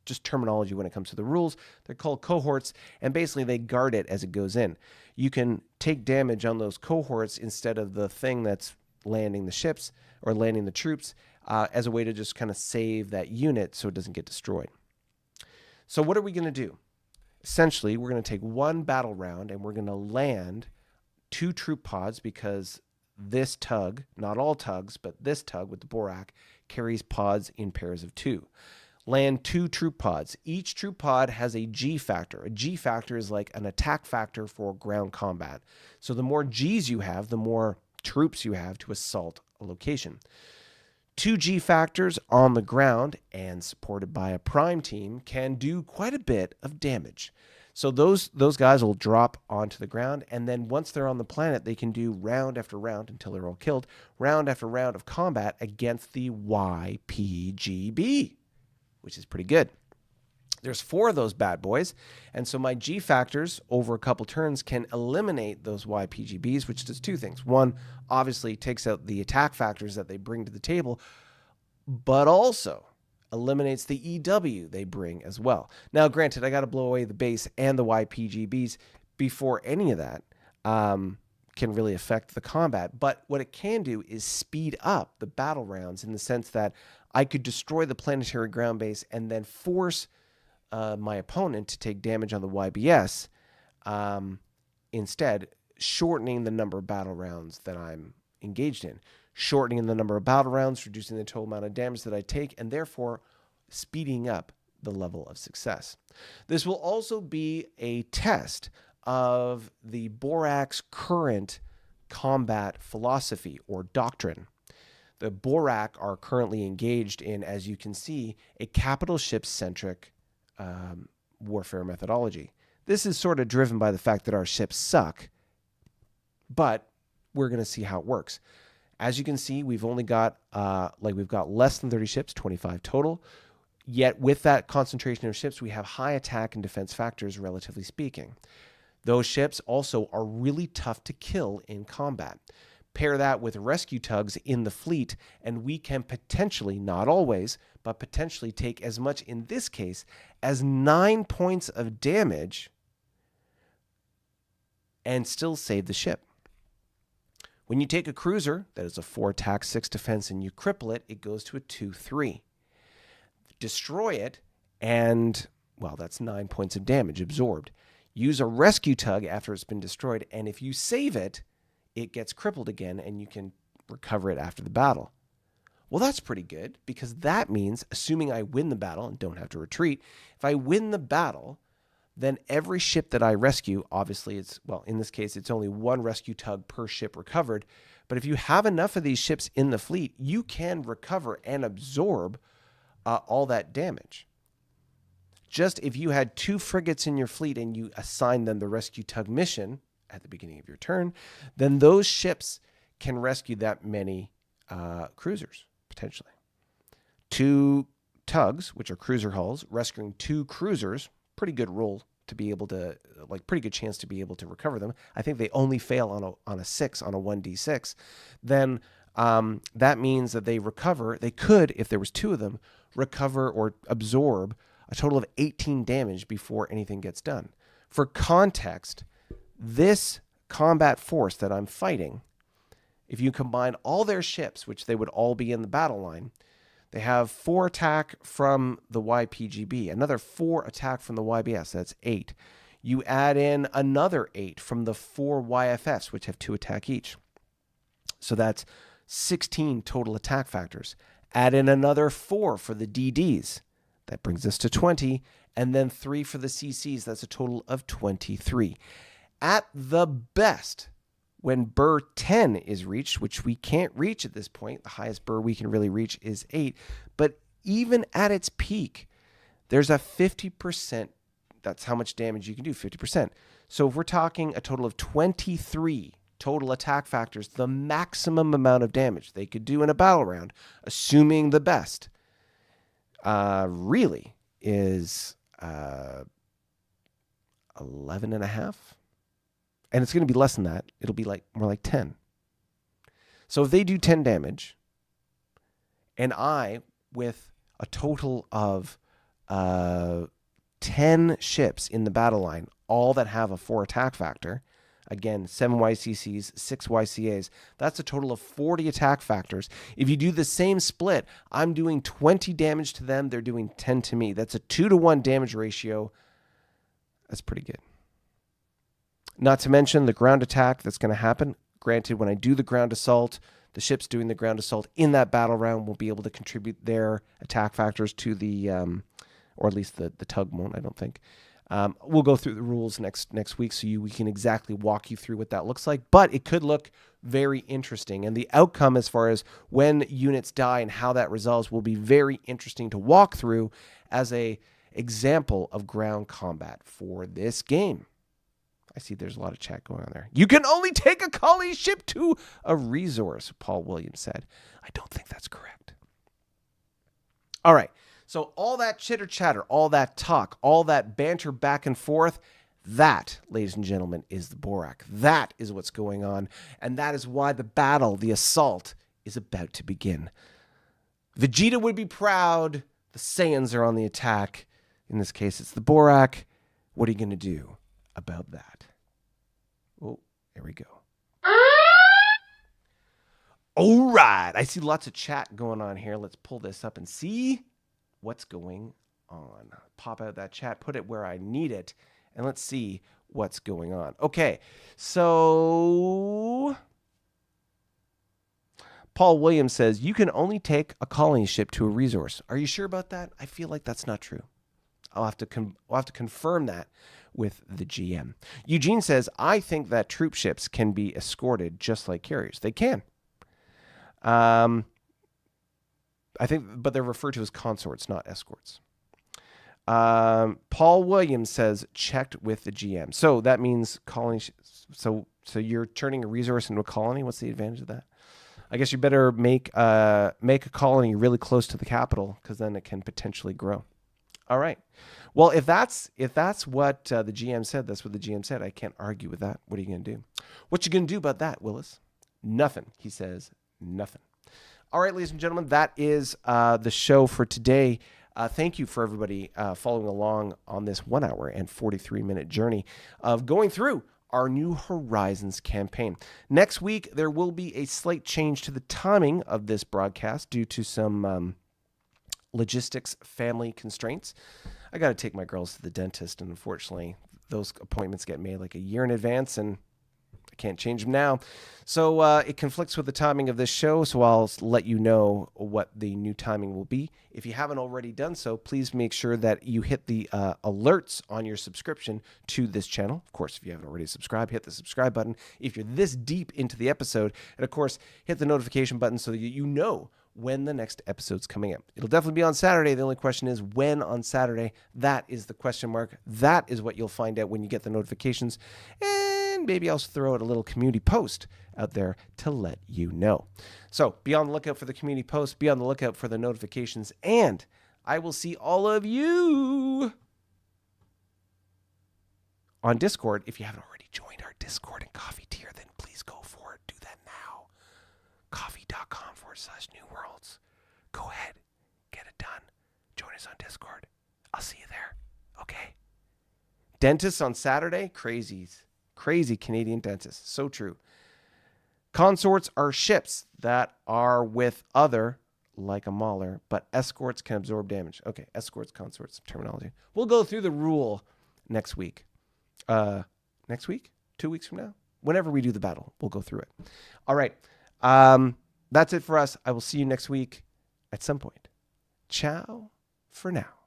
just terminology when it comes to the rules. They're called cohorts, and basically they guard it as it goes in. You can take damage on those cohorts instead of the thing that's landing the ships or landing the troops as a way to just kind of save that unit so it doesn't get destroyed. So what are we going to do? Essentially, we're going to take 1 battle round and we're going to land 2 troop pods, because this tug, not all tugs, but this tug with the Borak carries pods in pairs of 2. Land 2 troop pods. Each troop pod has a G factor. A G factor is like an attack factor for ground combat. So the more Gs you have, the more troops you have to assault a location. 2 G factors on the ground and supported by a prime team can do quite a bit of damage. So those guys will drop onto the ground, and then once they're on the planet, they can do round after round until they're all killed, round after round of combat against the YPGB, which is pretty good. There's 4 of those bad boys, and so my G factors over a couple turns can eliminate those YPGBs, which does 2 things. 1, obviously takes out the attack factors that they bring to the table, but also eliminates the EW they bring as well. Now, granted, I got to blow away the base and the YPGBs before any of that can really affect the combat. But what it can do is speed up the battle rounds, in the sense that I could destroy the planetary ground base and then force my opponent to take damage on the YBS, instead shortening the number of battle rounds that I'm engaged in. Shortening the number of battle rounds, reducing the total amount of damage that I take, and therefore speeding up the level of success. This will also be a test of the Borak's current combat philosophy or doctrine. The Borak are currently engaged in, as you can see, a capital ship-centric warfare methodology. This is sort of driven by the fact that our ships suck, but we're going to see how it works. As you can see, we've only got we've got less than 30 ships, 25 total. Yet with that concentration of ships, we have high attack and defense factors, relatively speaking. Those ships also are really tough to kill in combat. Pair that with rescue tugs in the fleet, and we can potentially, not always, but potentially take as much, in this case, as 9 points of damage and still save the ship. When you take a cruiser that is a 4 attack, 6 defense, and you cripple it, it goes to a 2-3. Destroy it, and, well, that's 9 points of damage absorbed. use a rescue tug after it's been destroyed, and if you save it, it gets crippled again, and you can recover it after the battle. Well, that's pretty good, because that means, assuming I win the battle and don't have to retreat, if I win the battle, then every ship that I rescue, obviously in this case, it's only one rescue tug per ship recovered. But if you have enough of these ships in the fleet, you can recover and absorb all that damage. Just if you had 2 frigates in your fleet and you assign them the rescue tug mission at the beginning of your turn, then those ships can rescue that many cruisers, potentially. 2 tugs, which are cruiser hulls, rescuing 2 cruisers, pretty good roll to be able to, pretty good chance to be able to recover them. I think they only fail on a 6, on a 1d6. Then that means that they could, if there was 2 of them, recover or absorb a total of 18 damage before anything gets done. For context, this combat force that I'm fighting, if you combine all their ships, which they would all be in the battle line, they have 4 attack from the YPGB, another 4 attack from the YBS, that's 8. You add in another 8 from the 4 YFFs, which have 2 attack each. So that's 16 total attack factors. Add in another 4 for the DDs. That brings us to 20. And then 3 for the CCs. That's a total of 23. At the best, when burr 10 is reached, which we can't reach at this point, the highest burr we can really reach is 8. But even at its peak, there's a 50%. That's how much damage you can do, 50%. So if we're talking a total of 23 total attack factors, the maximum amount of damage they could do in a battle round, assuming the best, really is 11 and a half. And it's going to be less than that. It'll be more like 10. So if they do 10 damage, and I, with a total of 10 ships in the battle line, all that have a 4 attack factor, again, 7 YCCs, 6 YCAs, that's a total of 40 attack factors. If you do the same split, I'm doing 20 damage to them, they're doing 10 to me. That's a 2-to-1 damage ratio. That's pretty good. Not to mention the ground attack that's going to happen. Granted, when I do the ground assault, the ships doing the ground assault in that battle round will be able to contribute their attack factors to the, or at least the tug won't, I don't think. We'll go through the rules next week so we can exactly walk you through what that looks like. But it could look very interesting. And the outcome as far as when units die and how that resolves will be very interesting to walk through as a example of ground combat for this game. I see there's a lot of chat going on there. You can only take a colony ship to a resource, Paul Williams said. I don't think that's correct. All right. So all that chitter chatter, all that talk, all that banter back and forth, that, ladies and gentlemen, is the Borak. That is what's going on. And that is why the battle, the assault, is about to begin. Vegeta would be proud. The Saiyans are on the attack. In this case, it's the Borak. What are you going to do about that? Oh, there we go. All right. I see lots of chat going on here. Let's pull this up and see what's going on. Pop out that chat, put it where I need it, and let's see what's going on. Okay, so Paul Williams says, you can only take a colony ship to a resource. Are you sure about that? I feel like that's not true. I'll have to confirm that with the GM. Eugene says, I think that troop ships can be escorted just like carriers. They can. I think, but they're referred to as consorts, not escorts. Paul Williams says, checked with the GM. So that means colony. So you're turning a resource into a colony. What's the advantage of that? I guess you better make a colony really close to the capital, because then it can potentially grow. All right. Well, if that's what the GM said, that's what the GM said. I can't argue with that. What are you going to do? What you going to do about that, Willis? Nothing. He says nothing. All right, ladies and gentlemen, that is the show for today. Thank you for everybody following along on this 1 hour and 43-minute journey of going through our New Horizons campaign. Next week, there will be a slight change to the timing of this broadcast due to some logistics family constraints. I got to take my girls to the dentist, and unfortunately, those appointments get made like a year in advance, and I can't change them now. So it conflicts with the timing of this show, so I'll let you know what the new timing will be. If you haven't already done so, please make sure that you hit the alerts on your subscription to this channel. Of course, if you haven't already subscribed, hit the subscribe button. If you're this deep into the episode, and of course, hit the notification button so that you know when the next episode's coming out. It'll definitely be on Saturday. The only question is when on Saturday. That is the question mark. That is what you'll find out when you get the notifications. And maybe I'll throw out a little community post out there to let you know. So be on the lookout for the community post. Be on the lookout for the notifications. And I will see all of you on Discord. If you haven't already joined our Discord and coffee tier, then please go for it. Do that now. Coffee.com/New Worlds. Go ahead. Get it done. Join us on Discord. I'll see you there. Okay? Dentists on Saturday? Crazies. Crazy Canadian dentists. So true. Consorts are ships that are with other, like a mauler, but escorts can absorb damage. Okay, escorts, consorts, terminology. We'll go through the rule next week. Next week? 2 weeks from now? Whenever we do the battle, we'll go through it. All right. That's it for us. I will see you next week at some point. Ciao for now.